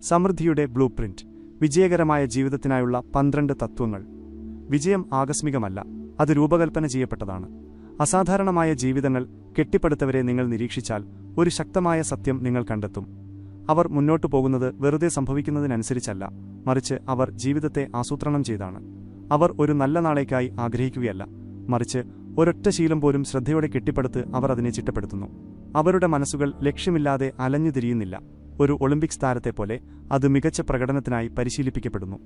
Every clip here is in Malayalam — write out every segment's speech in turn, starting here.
സമൃദ്ധിയുടെ ബ്ലൂ പ്രിന്റ്. വിജയകരമായ ജീവിതത്തിനായുള്ള 12 തത്വങ്ങൾ. വിജയം ആകസ്മികമല്ല, അത് രൂപകൽപ്പന ചെയ്യപ്പെട്ടതാണ്. അസാധാരണമായ ജീവിതങ്ങൾ കെട്ടിപ്പടുത്തവരെ നിങ്ങൾ നിരീക്ഷിച്ചാൽ ഒരു ശക്തമായ സത്യം നിങ്ങൾ കണ്ടെത്തും. അവർ മുന്നോട്ടു പോകുന്നത് വെറുതെ സംഭവിക്കുന്നതിനനുസരിച്ചല്ല, മറിച്ച് അവർ ജീവിതത്തെ ആസൂത്രണം ചെയ്താണ്. അവർ ഒരു നല്ല നാളേക്കായി ആഗ്രഹിക്കുകയല്ല, മറിച്ച് ഒരൊറ്റ ശീലം പോലും ശ്രദ്ധയോടെ കെട്ടിപ്പടുത്ത് അവർ അതിനെ ചിട്ടപ്പെടുത്തുന്നു. അവരുടെ മനസ്സുകൾ ലക്ഷ്യമില്ലാതെ അലഞ്ഞുതിരിയുന്നില്ല. ഒരു ഒളിമ്പിക്സ് താരത്തെപ്പോലെ അത് മികച്ച പ്രകടനത്തിനായി പരിശീലിപ്പിക്കപ്പെടുന്നു.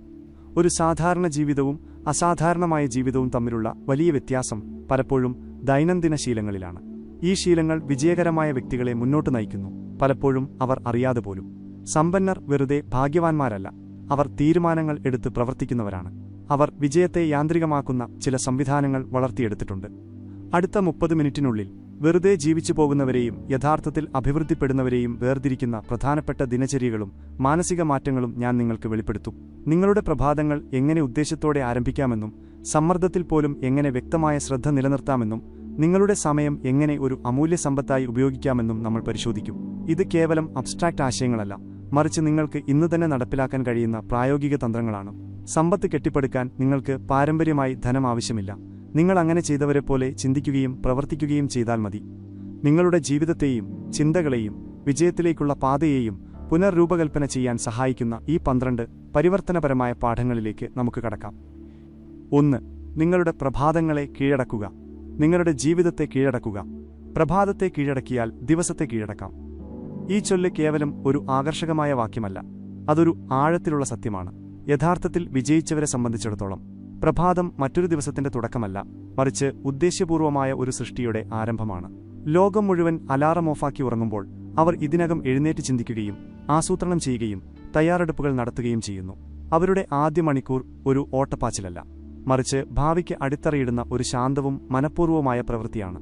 ഒരു സാധാരണ ജീവിതവും അസാധാരണമായ ജീവിതവും തമ്മിലുള്ള വലിയ വ്യത്യാസം പലപ്പോഴും ദൈനംദിന ശീലങ്ങളിലാണ്. ഈ ശീലങ്ങൾ വിജയകരമായ വ്യക്തികളെ മുന്നോട്ട് നയിക്കുന്നു, പലപ്പോഴും അവർ അറിയാതെ പോലും. സമ്പന്നർ വെറുതെ ഭാഗ്യവാന്മാരല്ല, അവർ തീരുമാനങ്ങൾ എടുത്ത് പ്രവർത്തിക്കുന്നവരാണ്. അവർ വിജയത്തെ യാന്ത്രികമാക്കുന്ന ചില സംവിധാനങ്ങൾ വളർത്തിയെടുത്തിട്ടുണ്ട്. അടുത്ത 30 മിനിറ്റിനുള്ളിൽ വെറുതെ ജീവിച്ചു പോകുന്നവരെയും യഥാർത്ഥത്തിൽ അഭിവൃദ്ധിപ്പെടുന്നവരെയും വേർതിരിക്കുന്ന പ്രധാനപ്പെട്ട ദിനചര്യകളും മാനസിക മാറ്റങ്ങളും ഞാൻ നിങ്ങൾക്ക് വെളിപ്പെടുത്തും. നിങ്ങളുടെ പ്രഭാതങ്ങൾ എങ്ങനെ ഉദ്ദേശത്തോടെ ആരംഭിക്കാമെന്നും സമ്മർദ്ദത്തിൽ പോലും എങ്ങനെ വ്യക്തമായ ശ്രദ്ധ നിലനിർത്താമെന്നും നിങ്ങളുടെ സമയം എങ്ങനെ ഒരു അമൂല്യ സമ്പത്തായി ഉപയോഗിക്കാമെന്നും നമ്മൾ പരിശോധിക്കും. ഇത് കേവലം അബ്സ്ട്രാക്ട് ആശയങ്ങളല്ല, മറിച്ച് നിങ്ങൾക്ക് ഇന്ന് തന്നെ നടപ്പിലാക്കാൻ കഴിയുന്ന പ്രായോഗിക തന്ത്രങ്ങളാണ്. സമ്പത്ത് കെട്ടിപ്പടുക്കാൻ നിങ്ങൾക്ക് പാരമ്പര്യമായി ധനം ആവശ്യമില്ല. നിങ്ങൾ അങ്ങനെ ചെയ്തവരെപ്പോലെ ചിന്തിക്കുകയും പ്രവർത്തിക്കുകയും ചെയ്താൽ മതി. നിങ്ങളുടെ ജീവിതത്തെയും ചിന്തകളെയും വിജയത്തിലേക്കുള്ള പാതയെയും പുനർരൂപകൽപ്പന ചെയ്യാൻ സഹായിക്കുന്ന ഈ 12 പരിവർത്തനപരമായ പാഠങ്ങളിലേക്ക് നമുക്ക് കടക്കാം. 1. നിങ്ങളുടെ പ്രഭാതങ്ങളെ കീഴടക്കുക. നിങ്ങളുടെ ജീവിതത്തെ കീഴടക്കുക. പ്രഭാതത്തെ കീഴടക്കിയാൽ ദിവസത്തെ കീഴടക്കാം. ഈ ചൊല്ല് കേവലം ഒരു ആകർഷകമായ വാക്യമല്ല, അതൊരു ആഴത്തിലുള്ള സത്യമാണ്. യഥാർത്ഥത്തിൽ വിജയിച്ചവരെ സംബന്ധിച്ചിടത്തോളം പ്രഭാതം മറ്റൊരു ദിവസത്തിന്റെ തുടക്കമല്ല, മറിച്ച് ഉദ്ദേശ്യപൂർവമായ ഒരു സൃഷ്ടിയുടെ ആരംഭമാണ്. ലോകം മുഴുവൻ അലാറം ഓഫാക്കി ഉറങ്ങുമ്പോൾ അവർ ഇതിനകം എഴുന്നേറ്റ് ചിന്തിക്കുകയും ആസൂത്രണം ചെയ്യുകയും തയ്യാറെടുപ്പുകൾ നടത്തുകയും ചെയ്യുന്നു. അവരുടെ ആദ്യ മണിക്കൂർ ഒരു ഓട്ടപ്പാച്ചിലല്ല, മറിച്ച് ഭാവിക്ക് അടിത്തറയിടുന്ന ഒരു ശാന്തവും മനഃപൂർവ്വമായ പ്രവൃത്തിയാണ്.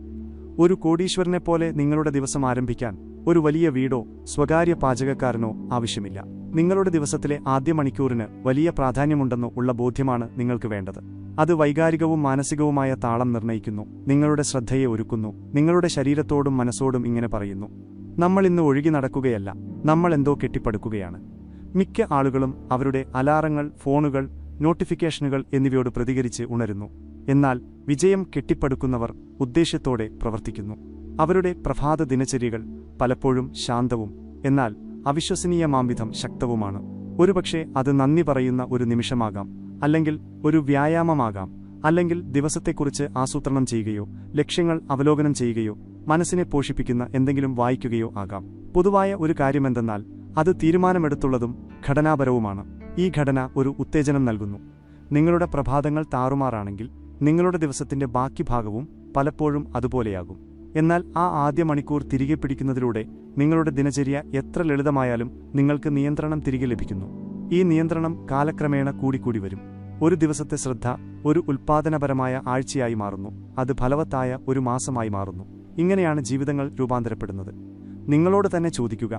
ഒരു കോടീശ്വരനെപ്പോലെ നിങ്ങളുടെ ദിവസം ആരംഭിക്കാൻ ഒരു വലിയ വീടോ സ്വകാര്യ പാചകക്കാരനോ ആവശ്യമില്ല. നിങ്ങളുടെ ദിവസത്തിലെ ആദ്യ മണിക്കൂറിന് വലിയ പ്രാധാന്യമുണ്ടെന്നോ ഉള്ള ബോധ്യമാണ് നിങ്ങൾക്ക് വേണ്ടത്. അത് വൈകാരികവും മാനസികവുമായ താളം നിർണ്ണയിക്കുന്നു, നിങ്ങളുടെ ശ്രദ്ധയെ ഒരുക്കുന്നു. നിങ്ങളുടെ ശരീരത്തോടും മനസ്സോടും ഇങ്ങനെ പറയുന്നു: നമ്മൾ ഇന്ന് ഒഴുകി നടക്കുകയല്ല, നമ്മൾ എന്തോ കെട്ടിപ്പടുക്കുകയാണ്. മിക്ക ആളുകളും അവരുടെ അലാറങ്ങൾ, ഫോണുകൾ, നോട്ടിഫിക്കേഷനുകൾ എന്നിവയോട് പ്രതികരിച്ച് ഉണരുന്നു. എന്നാൽ വിജയം കെട്ടിപ്പടുക്കുന്നവർ ഉദ്ദേശ്യത്തോടെ പ്രവർത്തിക്കുന്നു. അവരുടെ പ്രഭാത ദിനചര്യകൾ പലപ്പോഴും ശാന്തവും എന്നാൽ അവിശ്വസനീയമാംവിധം ശക്തവുമാണ്. ഒരുപക്ഷെ അത് നന്ദി പറയുന്ന ഒരു നിമിഷമാകാം, അല്ലെങ്കിൽ ഒരു വ്യായാമമാകാം, അല്ലെങ്കിൽ ദിവസത്തെക്കുറിച്ച് ആസൂത്രണം ചെയ്യുകയോ ലക്ഷ്യങ്ങൾ അവലോകനം ചെയ്യുകയോ മനസ്സിനെ പോഷിപ്പിക്കുന്ന എന്തെങ്കിലും വായിക്കുകയോ ആകാം. പൊതുവായ ഒരു കാര്യമെന്തെന്നാൽ അത് തീരുമാനമെടുത്തുള്ളതും ഘടനാപരവുമാണ്. ഈ ഘടന ഒരു ഉത്തേജനം നൽകുന്നു. നിങ്ങളുടെ പ്രഭാതങ്ങൾ താറുമാറാണെങ്കിൽ നിങ്ങളുടെ ദിവസത്തിന്റെ ബാക്കി ഭാഗവും പലപ്പോഴും അതുപോലെയാകും. എന്നാൽ ആ ആദ്യ മണിക്കൂർ തിരികെ പിടിക്കുന്നതിലൂടെ നിങ്ങളുടെ ദിനചര്യ എത്ര ലളിതമായാലും നിങ്ങൾക്ക് നിയന്ത്രണം തിരികെ ലഭിക്കുന്നു. ഈ നിയന്ത്രണം കാലക്രമേണ കൂടിക്കൂടി വരും. ഒരു ദിവസത്തെ ശ്രദ്ധ ഒരു ഉൽപ്പാദനപരമായ ആഴ്ചയായി മാറുന്നു, അത് ഫലവത്തായ ഒരു മാസമായി മാറുന്നു. ഇങ്ങനെയാണ് ജീവിതങ്ങൾ രൂപാന്തരപ്പെടുന്നത്. നിങ്ങളോട് തന്നെ ചോദിക്കുക: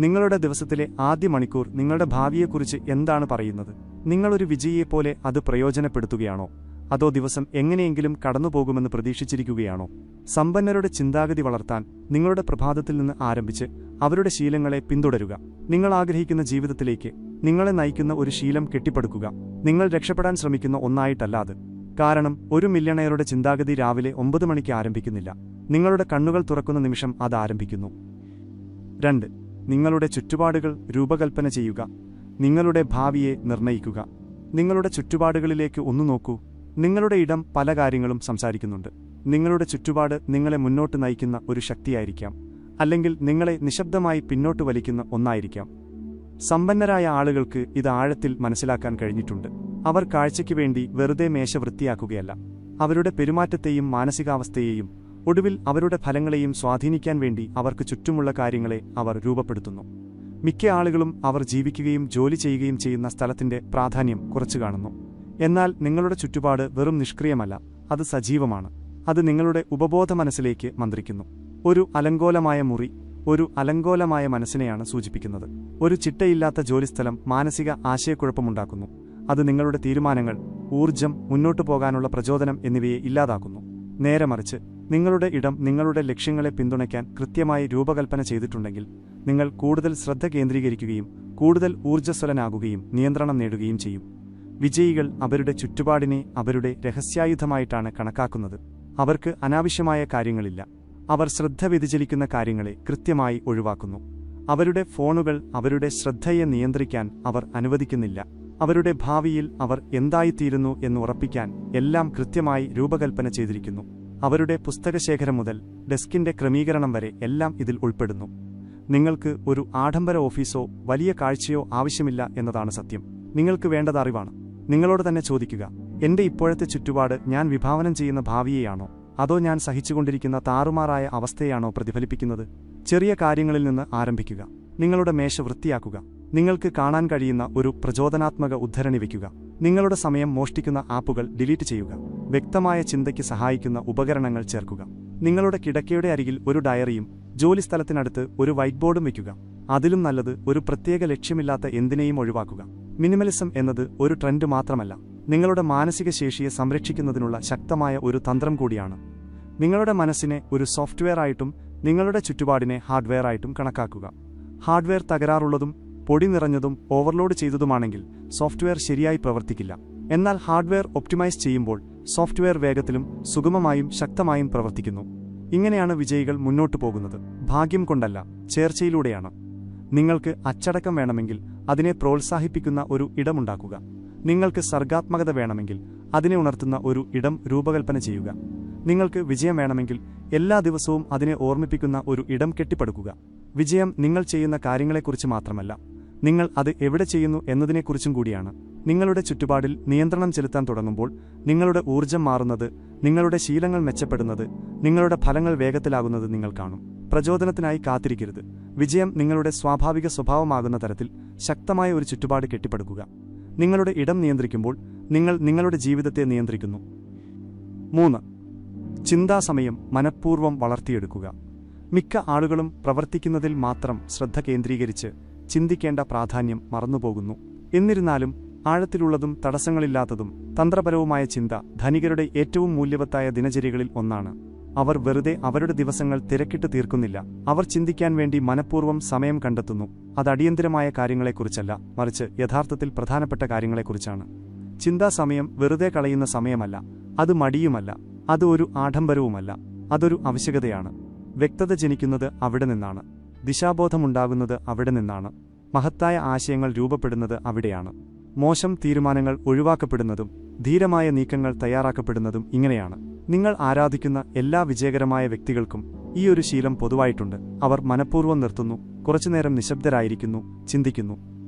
നിങ്ങളുടെ ദിവസത്തിലെ ആദ്യ മണിക്കൂർ നിങ്ങളുടെ ഭാവിയെക്കുറിച്ച് എന്താണ് പറയുന്നത്? നിങ്ങളൊരു വിജയിയെപ്പോലെ അത് പ്രയോജനപ്പെടുത്തുകയാണോ, അതോ ദിവസം എങ്ങനെയെങ്കിലും കടന്നുപോകുമെന്ന് പ്രതീക്ഷിച്ചിരിക്കുകയാണോ? സമ്പന്നരുടെ ചിന്താഗതി വളർത്താൻ നിങ്ങളുടെ പ്രഭാതത്തിൽ നിന്ന് ആരംഭിച്ച് അവരുടെ ശീലങ്ങളെ പിന്തുടരുക. നിങ്ങൾ ആഗ്രഹിക്കുന്ന ജീവിതത്തിലേക്ക് നിങ്ങളെ നയിക്കുന്ന ഒരു ശീലം കെട്ടിപ്പടുക്കുക. നിങ്ങൾ രക്ഷപ്പെടാൻ ശ്രമിക്കുന്ന ഒന്നായിട്ടല്ല അത്. കാരണം ഒരു മില്യണയറുടെ ചിന്താഗതി രാവിലെ 9 മണിക്ക് ആരംഭിക്കുന്നില്ല, നിങ്ങളുടെ കണ്ണുകൾ തുറക്കുന്ന നിമിഷം അത് ആരംഭിക്കുന്നു. 2. നിങ്ങളുടെ ചുറ്റുപാടുകൾ രൂപകൽപ്പന ചെയ്യുക. നിങ്ങളുടെ ഭാവിയെ നിർണ്ണയിക്കുക. നിങ്ങളുടെ ചുറ്റുപാടുകളിലേക്ക് ഒന്നു നോക്കൂ. നിങ്ങളുടെ ഇടം പല കാര്യങ്ങളും സംസാരിക്കുന്നുണ്ട്. നിങ്ങളുടെ ചുറ്റുപാട് നിങ്ങളെ മുന്നോട്ട് നയിക്കുന്ന ഒരു ശക്തിയായിരിക്കാം, അല്ലെങ്കിൽ നിങ്ങളെ നിശബ്ദമായി പിന്നോട്ട് വലിക്കുന്ന ഒന്നായിരിക്കാം. സമ്പന്നരായ ആളുകൾക്ക് ഇത് ആഴത്തിൽ മനസ്സിലാക്കാൻ കഴിഞ്ഞിട്ടുണ്ട്. അവർ കാഴ്ചയ്ക്ക് വേണ്ടി വെറുതെ മേശ വൃത്തിയാക്കുകയല്ല, അവരുടെ പെരുമാറ്റത്തെയും മാനസികാവസ്ഥയെയും ഒടുവിൽ അവരുടെ ഫലങ്ങളെയും സ്വാധീനിക്കാൻ വേണ്ടി അവർക്ക് ചുറ്റുമുള്ള കാര്യങ്ങളെ അവർ രൂപപ്പെടുത്തുന്നു. മിക്ക ആളുകളും അവർ ജീവിക്കുകയും ജോലി ചെയ്യുകയും ചെയ്യുന്ന സ്ഥലത്തിന്റെ പ്രാധാന്യം കുറച്ചു കാണുന്നു. എന്നാൽ നിങ്ങളുടെ ചുറ്റുപാട് വെറും നിഷ്ക്രിയമല്ല, അത് സജീവമാണ്. അത് നിങ്ങളുടെ ഉപബോധ മനസ്സിലേക്ക് മന്ത്രിക്കുന്നു. ഒരു അലങ്കോലമായ മുറി ഒരു അലങ്കോലമായ മനസ്സിനെയാണ് സൂചിപ്പിക്കുന്നത്. ഒരു ചിട്ടയില്ലാത്ത ജോലിസ്ഥലം മാനസിക ആശയക്കുഴപ്പമുണ്ടാക്കുന്നു. അത് നിങ്ങളുടെ തീരുമാനങ്ങൾ, ഊർജ്ജം, മുന്നോട്ടു പോകാനുള്ള പ്രചോദനം എന്നിവയെ ഇല്ലാതാക്കുന്നു. നേരെ മറിച്ച് നിങ്ങളുടെ ഇടം നിങ്ങളുടെ ലക്ഷ്യങ്ങളെ പിന്തുണയ്ക്കാൻ കൃത്യമായി രൂപകൽപ്പന ചെയ്തിട്ടുണ്ടെങ്കിൽ നിങ്ങൾ കൂടുതൽ ശ്രദ്ധ കേന്ദ്രീകരിക്കുകയും കൂടുതൽ ഊർജ്ജസ്വലനാകുകയും നിയന്ത്രണം നേടുകയും ചെയ്യും. വിജയികൾ അവരുടെ ചുറ്റുപാടിനെ അവരുടെ രഹസ്യായുധമായിട്ടാണ് കണക്കാക്കുന്നത്. അവർക്ക് അനാവശ്യമായ കാര്യങ്ങളില്ല. അവർ ശ്രദ്ധ വ്യതിചലിക്കുന്ന കാര്യങ്ങളെ കൃത്യമായി ഒഴിവാക്കുന്നു. അവരുടെ ഫോണുകൾ അവരുടെ ശ്രദ്ധയെ നിയന്ത്രിക്കാൻ അവർ അനുവദിക്കുന്നില്ല. അവരുടെ ഭാവിയിൽ അവർ എന്തായിത്തീരുന്നു എന്ന് ഉറപ്പിക്കാൻ എല്ലാം കൃത്യമായി രൂപകൽപ്പന ചെയ്തിരിക്കുന്നു. അവരുടെ പുസ്തകശേഖരം മുതൽ ഡെസ്കിന്റെ ക്രമീകരണം വരെ എല്ലാം ഇതിൽ ഉൾപ്പെടുന്നു. നിങ്ങൾക്ക് ഒരു ആഡംബര ഓഫീസോ വലിയ കാഴ്ചയോ ആവശ്യമില്ല എന്നതാണ് സത്യം. നിങ്ങൾക്ക് വേണ്ടത് അറിവാണ്. നിങ്ങളോട് തന്നെ ചോദിക്കുക, എന്റെ ഇപ്പോഴത്തെ ചുറ്റുപാട് ഞാൻ വിഭാവനം ചെയ്യുന്ന ഭാവിയെയാണോ അതോ ഞാൻ സഹിച്ചുകൊണ്ടിരിക്കുന്ന താറുമാറായ അവസ്ഥയാണോ പ്രതിഫലിപ്പിക്കുന്നത്? ചെറിയ കാര്യങ്ങളിൽ നിന്ന് ആരംഭിക്കുക. നിങ്ങളുടെ മേശ വൃത്തിയാക്കുക. നിങ്ങൾക്ക് കാണാൻ കഴിയുന്ന ഒരു പ്രചോദനാത്മക ഉദ്ധരണി വയ്ക്കുക. നിങ്ങളുടെ സമയം മോഷ്ടിക്കുന്ന ആപ്പുകൾ ഡിലീറ്റ് ചെയ്യുക. വ്യക്തമായ ചിന്തയ്ക്ക് സഹായിക്കുന്ന ഉപകരണങ്ങൾ ചേർക്കുക. നിങ്ങളുടെ കിടക്കയുടെ അരികിൽ ഒരു ഡയറിയും ജോലിസ്ഥലത്തിനടുത്ത് ഒരു വൈറ്റ് ബോർഡും വയ്ക്കുക. അതിലും നല്ലത് ഒരു പ്രത്യേക ലക്ഷ്യമില്ലാത്ത എന്തിനേയും ഒഴിവാക്കുക. മിനിമലിസം എന്നത് ഒരു ട്രെൻഡ് മാത്രമല്ല, നിങ്ങളുടെ മാനസിക ശേഷിയെ സംരക്ഷിക്കുന്നതിനുള്ള ശക്തമായ ഒരു തന്ത്രം കൂടിയാണ്. നിങ്ങളുടെ മനസ്സിനെ ഒരു സോഫ്റ്റ്വെയർ ആയിട്ടും നിങ്ങളുടെ ചുറ്റുപാടിനെ ഹാർഡ്വെയർ ആയിട്ടും കണക്കാക്കുക. ഹാർഡ്വെയർ തകരാറുള്ളതും പൊടി നിറഞ്ഞതും ഓവർലോഡ് ചെയ്തതുമാണെങ്കിൽ സോഫ്റ്റ്വെയർ ശരിയായി പ്രവർത്തിക്കില്ല. എന്നാൽ ഹാർഡ്വെയർ ഒപ്റ്റിമൈസ് ചെയ്യുമ്പോൾ സോഫ്റ്റ്വെയർ വേഗത്തിലും സുഗമമായും ശക്തമായും പ്രവർത്തിക്കുന്നു. ഇങ്ങനെയാണ് വിജയികൾ മുന്നോട്ടു പോകുന്നത്. ഭാഗ്യം കൊണ്ടല്ല, ചേർച്ചയിലൂടെയാണ്. നിങ്ങൾക്ക് അച്ചടക്കം വേണമെങ്കിൽ അതിനെ പ്രോത്സാഹിപ്പിക്കുന്ന ഒരു ഇടമുണ്ടാക്കുക. നിങ്ങൾക്ക് സർഗാത്മകത വേണമെങ്കിൽ അതിനെ ഉണർത്തുന്ന ഒരു ഇടം രൂപകൽപ്പന ചെയ്യുക. നിങ്ങൾക്ക് വിജയം വേണമെങ്കിൽ എല്ലാ ദിവസവും അതിനെ ഓർമ്മിപ്പിക്കുന്ന ഒരു ഇടം കെട്ടിപ്പടുക്കുക. വിജയം നിങ്ങൾ ചെയ്യുന്ന കാര്യങ്ങളെക്കുറിച്ച് മാത്രമല്ല, നിങ്ങൾ അത് എവിടെ ചെയ്യുന്നു എന്നതിനെക്കുറിച്ചും കൂടിയാണ്. നിങ്ങളുടെ ചുറ്റുപാടിൽ നിയന്ത്രണം ചെലുത്താൻ തുടങ്ങുമ്പോൾ നിങ്ങളുടെ ഊർജ്ജം മാറുന്നത്, നിങ്ങളുടെ ശീലങ്ങൾ മെച്ചപ്പെടുന്നത്, നിങ്ങളുടെ ഫലങ്ങൾ വേഗത്തിലാകുന്നത് നിങ്ങൾ കാണും. പ്രചോദനത്തിനായി കാത്തിരിക്കരുത്. വിജയം നിങ്ങളുടെ സ്വാഭാവിക സ്വഭാവമാകുന്ന തരത്തിൽ ശക്തമായ ഒരു ചുറ്റുപാട് കെട്ടിപ്പടുക്കുക. നിങ്ങളുടെ ഇടം നിയന്ത്രിക്കുമ്പോൾ നിങ്ങൾ നിങ്ങളുടെ ജീവിതത്തെ നിയന്ത്രിക്കുന്നു. 3. ചിന്താസമയം മനഃപൂർവ്വം വളർത്തിയെടുക്കുക. മിക്ക ആളുകളും പ്രവർത്തിക്കുന്നതിൽ മാത്രം ശ്രദ്ധ കേന്ദ്രീകരിച്ച് ചിന്തിക്കേണ്ട പ്രാധാന്യം മറന്നുപോകുന്നു. എന്നിരുന്നാലും ആഴത്തിലുള്ളതും തടസ്സങ്ങളില്ലാത്തതും തന്ത്രപരവുമായ ചിന്ത ധനികരുടെ ഏറ്റവും മൂല്യവത്തായ ദിനചര്യകളിൽ ഒന്നാണ്. അവർ വെറുതെ അവരുടെ ദിവസങ്ങൾ തിരക്കിട്ട് തീർക്കുന്നില്ല. അവർ ചിന്തിക്കാൻ വേണ്ടി മനഃപൂർവ്വം സമയം കണ്ടെത്തുന്നു. അത് അടിയന്തിരമായ കാര്യങ്ങളെക്കുറിച്ചല്ല, മറിച്ച് യഥാർത്ഥത്തിൽ പ്രധാനപ്പെട്ട കാര്യങ്ങളെക്കുറിച്ചാണ്. ചിന്താസമയം വെറുതെ കളയുന്ന സമയമല്ല. അത് മടിയുമല്ല. അത് ഒരു ആഡംബരവുമല്ല. അതൊരു ആവശ്യകതയാണ്. വ്യക്തത ജനിക്കുന്നത് അവിടെ നിന്നാണ്. ദിശാബോധമുണ്ടാകുന്നത് അവിടെ നിന്നാണ്. മഹത്തായ ആശയങ്ങൾ രൂപപ്പെടുന്നത് അവിടെയാണ്. മോശം തീരുമാനങ്ങൾ ഒഴിവാക്കപ്പെടുന്നതും ധീരമായ നീക്കങ്ങൾ തയ്യാറാക്കപ്പെടുന്നതും ഇങ്ങനെയാണ്. നിങ്ങൾ ആരാധിക്കുന്ന എല്ലാ വിജയകരമായ വ്യക്തികൾക്കും ഈ ഒരു ശീലം പൊതുവായിട്ടുണ്ട്. അവർ മനഃപൂർവ്വം നിർത്തുന്നു, കുറച്ചുനേരം നിശബ്ദരായിരിക്കുന്നു, ചിന്തിക്കുന്നു.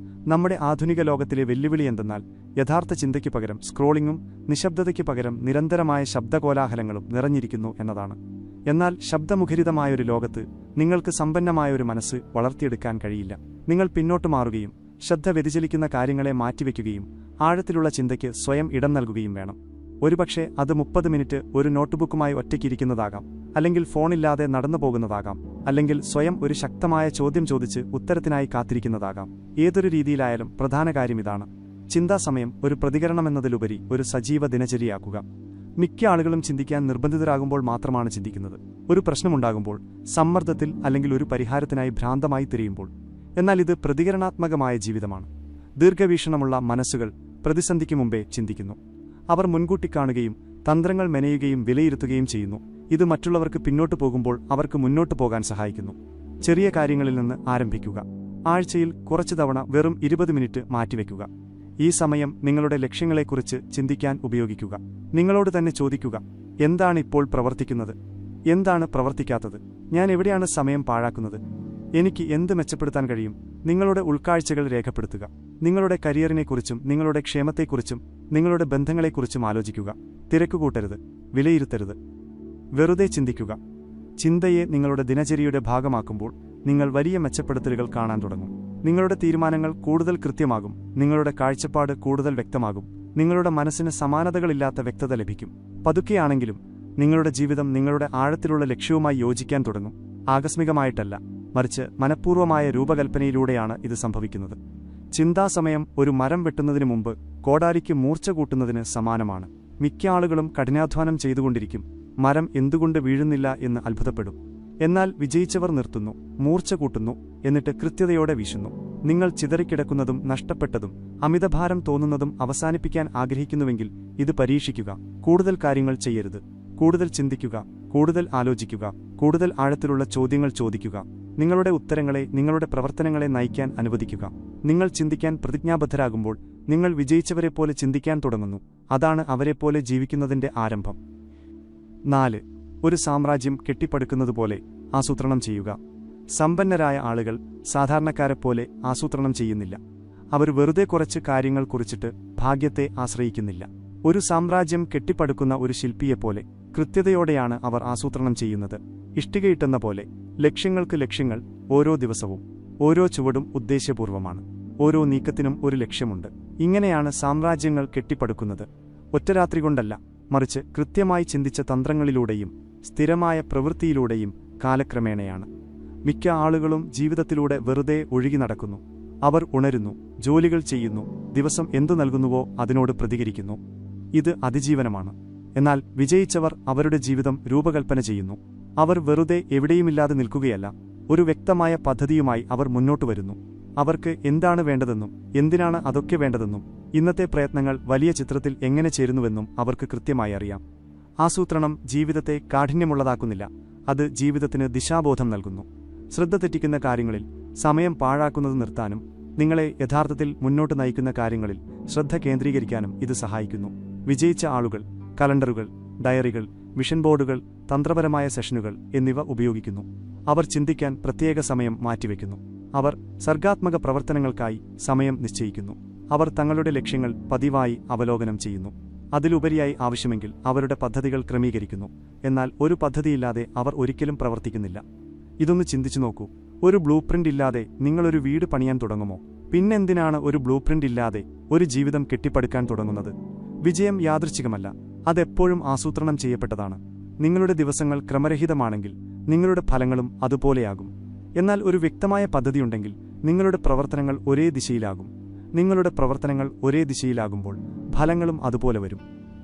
നമ്മുടെ ആധുനിക ലോകത്തിലെ വെല്ലുവിളി എന്തെന്നാൽ യഥാർത്ഥ ചിന്തയ്ക്ക് പകരം സ്ക്രോളിംഗും നിശബ്ദതയ്ക്ക് പകരം നിരന്തരമായ ശബ്ദകോലാഹലങ്ങളും നിറഞ്ഞിരിക്കുന്നു എന്നതാണ്. എന്നാൽ ശബ്ദമുഖരിതമായൊരു ലോകത്ത് നിങ്ങൾക്ക് സമ്പന്നമായൊരു മനസ്സ് വളർത്തിയെടുക്കാൻ കഴിയില്ല. നിങ്ങൾ പിന്നോട്ട് മാറുകയും ശ്രദ്ധ വ്യതിചലിക്കുന്ന കാര്യങ്ങളെ മാറ്റിവെക്കുകയും ആഴത്തിലുള്ള ചിന്തയ്ക്ക് സ്വയം ഇടം നൽകുകയും വേണം. ഒരുപക്ഷെ അത് 30 മിനിറ്റ് ഒരു നോട്ട്ബുക്കുമായി ഒറ്റയ്ക്കിരിക്കുന്നതാകാം, അല്ലെങ്കിൽ ഫോണില്ലാതെ നടന്നു പോകുന്നതാകാം, അല്ലെങ്കിൽ സ്വയം ഒരു ശക്തമായ ചോദ്യം ചോദിച്ച് ഉത്തരത്തിനായി കാത്തിരിക്കുന്നതാകാം. ഏതൊരു രീതിയിലായാലും പ്രധാന കാര്യം ഇതാണ്: ചിന്താസമയം ഒരു പ്രതികരണമെന്നതിലുപരി ഒരു സജീവ ദിനചര്യയാക്കുക. മിക്ക ആളുകളും ചിന്തിക്കാൻ നിർബന്ധിതരാകുമ്പോൾ മാത്രമാണ് ചിന്തിക്കുന്നത്. ഒരു പ്രശ്നമുണ്ടാകുമ്പോൾ, സമ്മർദ്ദത്തിൽ, അല്ലെങ്കിൽ ഒരു പരിഹാരത്തിനായി ഭ്രാന്തമായി തിരിയുമ്പോൾ. എന്നാൽ ഇത് പ്രതികരണാത്മകമായ ജീവിതമാണ്. ദീർഘവീക്ഷണമുള്ള മനസ്സുകൾ പ്രതിസന്ധിക്ക് മുമ്പേ ചിന്തിക്കുന്നു. അവർ മുൻകൂട്ടി കാണുകയും തന്ത്രങ്ങൾ മെനയുകയും വിലയിരുത്തുകയും ചെയ്യുന്നു. ഇത് മറ്റുള്ളവർക്ക് പിന്നോട്ടു പോകുമ്പോൾ അവർക്ക് മുന്നോട്ടു പോകാൻ സഹായിക്കുന്നു. ചെറിയ കാര്യങ്ങളിൽ നിന്ന് ആരംഭിക്കുക. ആഴ്ചയിൽ കുറച്ചു തവണ വെറും 20 മിനിറ്റ് മാറ്റിവെക്കുക. ഈ സമയം നിങ്ങളുടെ ലക്ഷ്യങ്ങളെക്കുറിച്ച് ചിന്തിക്കാൻ ഉപയോഗിക്കുക. നിങ്ങളോട് തന്നെ ചോദിക്കുക, എന്താണ് ഇപ്പോൾ പ്രവർത്തിക്കുന്നത്? എന്താണ് പ്രവർത്തിക്കാത്തത്? ഞാൻ എവിടെയാണ് സമയം പാഴാക്കുന്നത്? എനിക്ക് എന്ത് മെച്ചപ്പെടുത്താൻ കഴിയും? നിങ്ങളുടെ ഉൾക്കാഴ്ചകൾ രേഖപ്പെടുത്തുക. നിങ്ങളുടെ കരിയറിനെക്കുറിച്ചും നിങ്ങളുടെ ക്ഷേമത്തെക്കുറിച്ചും നിങ്ങളുടെ ബന്ധങ്ങളെക്കുറിച്ചും ആലോചിക്കുക. തിരക്കുകൂട്ടരുത്, വിലയിരുത്തരുത്, വെറുതെ ചിന്തിക്കുക. ചിന്തയെ നിങ്ങളുടെ ദിനചര്യയുടെ ഭാഗമാക്കുമ്പോൾ നിങ്ങൾ വലിയ മെച്ചപ്പെടുത്തലുകൾ കാണാൻ തുടങ്ങും. നിങ്ങളുടെ തീരുമാനങ്ങൾ കൂടുതൽ കൃത്യമാകും. നിങ്ങളുടെ കാഴ്ചപ്പാട് കൂടുതൽ വ്യക്തമാകും. നിങ്ങളുടെ മനസ്സിന് സമാനതകളില്ലാത്ത വ്യക്തത ലഭിക്കും. പതുക്കെയാണെങ്കിലും നിങ്ങളുടെ ജീവിതം നിങ്ങളുടെ ആഴത്തിലുള്ള ലക്ഷ്യവുമായി യോജിക്കാൻ തുടങ്ങും. ആകസ്മികമായിട്ടല്ല, മറിച്ച് മനഃപൂർവമായ രൂപകൽപ്പനയിലൂടെയാണ് ഇത് സംഭവിക്കുന്നത്. ചിന്താസമയം ഒരു മരം വെട്ടുന്നതിനു മുമ്പ് കോടാലിക്ക് മൂർച്ച കൂട്ടുന്നതിന് സമാനമാണ്. മിക്ക ആളുകളും കഠിനാധ്വാനം ചെയ്തുകൊണ്ടിരിക്കും, മരം എന്തുകൊണ്ട് വീഴുന്നില്ല എന്ന് അത്ഭുതപ്പെടും. എന്നാൽ വിജയിച്ചവർ നിർത്തുന്നു, മൂർച്ച കൂട്ടുന്നു, എന്നിട്ട് കൃത്യതയോടെ വീശുന്നു. നിങ്ങൾ ചിതറിക്കിടക്കുന്നതും നഷ്ടപ്പെട്ടതും അമിതഭാരം തോന്നുന്നതും അവസാനിപ്പിക്കാൻ ആഗ്രഹിക്കുന്നുവെങ്കിൽ ഇത് പരീക്ഷിക്കുക. കൂടുതൽ കാര്യങ്ങൾ ചെയ്യരുത്. കൂടുതൽ ചിന്തിക്കുക, കൂടുതൽ ആലോചിക്കുക, കൂടുതൽ ആഴത്തിലുള്ള ചോദ്യങ്ങൾ ചോദിക്കുക. നിങ്ങളുടെ ഉത്തരങ്ങളെ നിങ്ങളുടെ പ്രവർത്തനങ്ങളെ നയിക്കാൻ അനുവദിക്കുക. നിങ്ങൾ ചിന്തിക്കാൻ പ്രതിജ്ഞാബദ്ധരാകുമ്പോൾ നിങ്ങൾ വിജയിച്ചവരെപ്പോലെ ചിന്തിക്കാൻ തുടങ്ങുന്നു. അതാണ് അവരെപ്പോലെ ജീവിക്കുന്നതിന്റെ ആരംഭം. 4. ഒരു സാമ്രാജ്യം കെട്ടിപ്പടുക്കുന്നതുപോലെ ആസൂത്രണം ചെയ്യുക. സമ്പന്നരായ ആളുകൾ സാധാരണക്കാരെപ്പോലെ ആസൂത്രണം ചെയ്യുന്നില്ല. അവർ വെറുതെ കുറച്ച് കാര്യങ്ങൾ കുറിച്ചിട്ട് ഭാഗ്യത്തെ ആശ്രയിക്കുന്നില്ല. ഒരു സാമ്രാജ്യം കെട്ടിപ്പടുക്കുന്ന ഒരു ശില്പിയെപ്പോലെ കൃത്യതയോടെയാണ് അവർ ആസൂത്രണം ചെയ്യുന്നത്. ഇഷ്ടികയിട്ടെന്ന പോലെ ലക്ഷ്യങ്ങൾക്ക് ലക്ഷ്യങ്ങൾ. ഓരോ ദിവസവും ഓരോ ചുവടും ഉദ്ദേശ്യപൂർവമാണ്. ഓരോ നീക്കത്തിനും ഒരു ലക്ഷ്യമുണ്ട്. ഇങ്ങനെയാണ് സാമ്രാജ്യങ്ങൾ കെട്ടിപ്പടുക്കുന്നത്. ഒറ്റരാത്രി കൊണ്ടല്ല, മറിച്ച് കൃത്യമായി ചിന്തിച്ച തന്ത്രങ്ങളിലൂടെയും സ്ഥിരമായ പ്രവൃത്തിയിലൂടെയും കാലക്രമേണയാണ്. മിക്ക ആളുകളും ജീവിതത്തിലൂടെ വെറുതെ ഒഴുകി നടക്കുന്നു. അവർ ഉണരുന്നു, ജോലികൾ ചെയ്യുന്നു, ദിവസം എന്തു നൽകുന്നുവോ അതിനോട് പ്രതികരിക്കുന്നു. ഇത് അതിജീവനമാണ്. എന്നാൽ വിജയിച്ചവർ അവരുടെ ജീവിതം രൂപകൽപ്പന ചെയ്യുന്നു. അവർ വെറുതെ എവിടെയുമില്ലാതെ നിൽക്കുകയല്ല. ഒരു വ്യക്തമായ പദ്ധതിയുമായി അവർ മുന്നോട്ടു വരുന്നു. അവർക്ക് എന്താണ് വേണ്ടതെന്നും എന്തിനാണ് അതൊക്കെ വേണ്ടതെന്നും ഇന്നത്തെ പ്രയത്നങ്ങൾ വലിയ ചിത്രത്തിൽ എങ്ങനെ ചേരുന്നുവെന്നും അവർക്ക് കൃത്യമായി അറിയാം. ആസൂത്രണം ജീവിതത്തെ കാഠിന്യമുള്ളതാക്കുന്നില്ല, അത് ജീവിതത്തിന് ദിശാബോധം നൽകുന്നു. ശ്രദ്ധ തെറ്റിക്കുന്ന കാര്യങ്ങളിൽ സമയം പാഴാക്കുന്നത് നിർത്താനും നിങ്ങളെ യഥാർത്ഥത്തിൽ മുന്നോട്ട് നയിക്കുന്ന കാര്യങ്ങളിൽ ശ്രദ്ധ കേന്ദ്രീകരിക്കാനും ഇത് സഹായിക്കുന്നു. വിജയിച്ച ആളുകൾ കലണ്ടറുകൾ, ഡയറികൾ, വിഷൻ ബോർഡുകൾ, തന്ത്രപരമായ സെഷനുകൾ എന്നിവ ഉപയോഗിക്കുന്നു. അവർ ചിന്തിക്കാൻ പ്രത്യേക സമയം മാറ്റിവെക്കുന്നു. അവർ സർഗാത്മക പ്രവർത്തനങ്ങൾക്കായി സമയം നിശ്ചയിക്കുന്നു. അവർ തങ്ങളുടെ ലക്ഷ്യങ്ങൾ പതിവായി അവലോകനം ചെയ്യുന്നു. അതിലുപരിയായി ആവശ്യമെങ്കിൽ അവരുടെ പദ്ധതികൾ ക്രമീകരിക്കുന്നു. എന്നാൽ ഒരു പദ്ധതിയില്ലാതെ അവർ ഒരിക്കലും പ്രവർത്തിക്കുന്നില്ല. ഇതൊന്ന് ചിന്തിച്ചു നോക്കൂ. ഒരു ബ്ലൂ പ്രിന്റ് ഇല്ലാതെ നിങ്ങളൊരു വീട് പണിയാൻ തുടങ്ങുമോ? പിന്നെന്തിനാണ് ഒരു ബ്ലൂ പ്രിന്റ് ഇല്ലാതെ ഒരു ജീവിതം കെട്ടിപ്പടുക്കാൻ തുടങ്ങുന്നത്? വിജയം യാദൃച്ഛികമല്ല, അതെപ്പോഴും ആസൂത്രണം ചെയ്യപ്പെട്ടതാണ്. നിങ്ങളുടെ ദിവസങ്ങൾ ക്രമരഹിതമാണെങ്കിൽ നിങ്ങളുടെ ഫലങ്ങളും അതുപോലെയാകും. എന്നാൽ ഒരു വ്യക്തമായ പദ്ധതിയുണ്ടെങ്കിൽ നിങ്ങളുടെ പ്രവർത്തനങ്ങൾ ഒരേ ദിശയിലാകും. നിങ്ങളുടെ പ്രവർത്തനങ്ങൾ ഒരേ ദിശയിലാകുമ്പോൾ ഫലങ്ങളും അതുപോലെ വരും.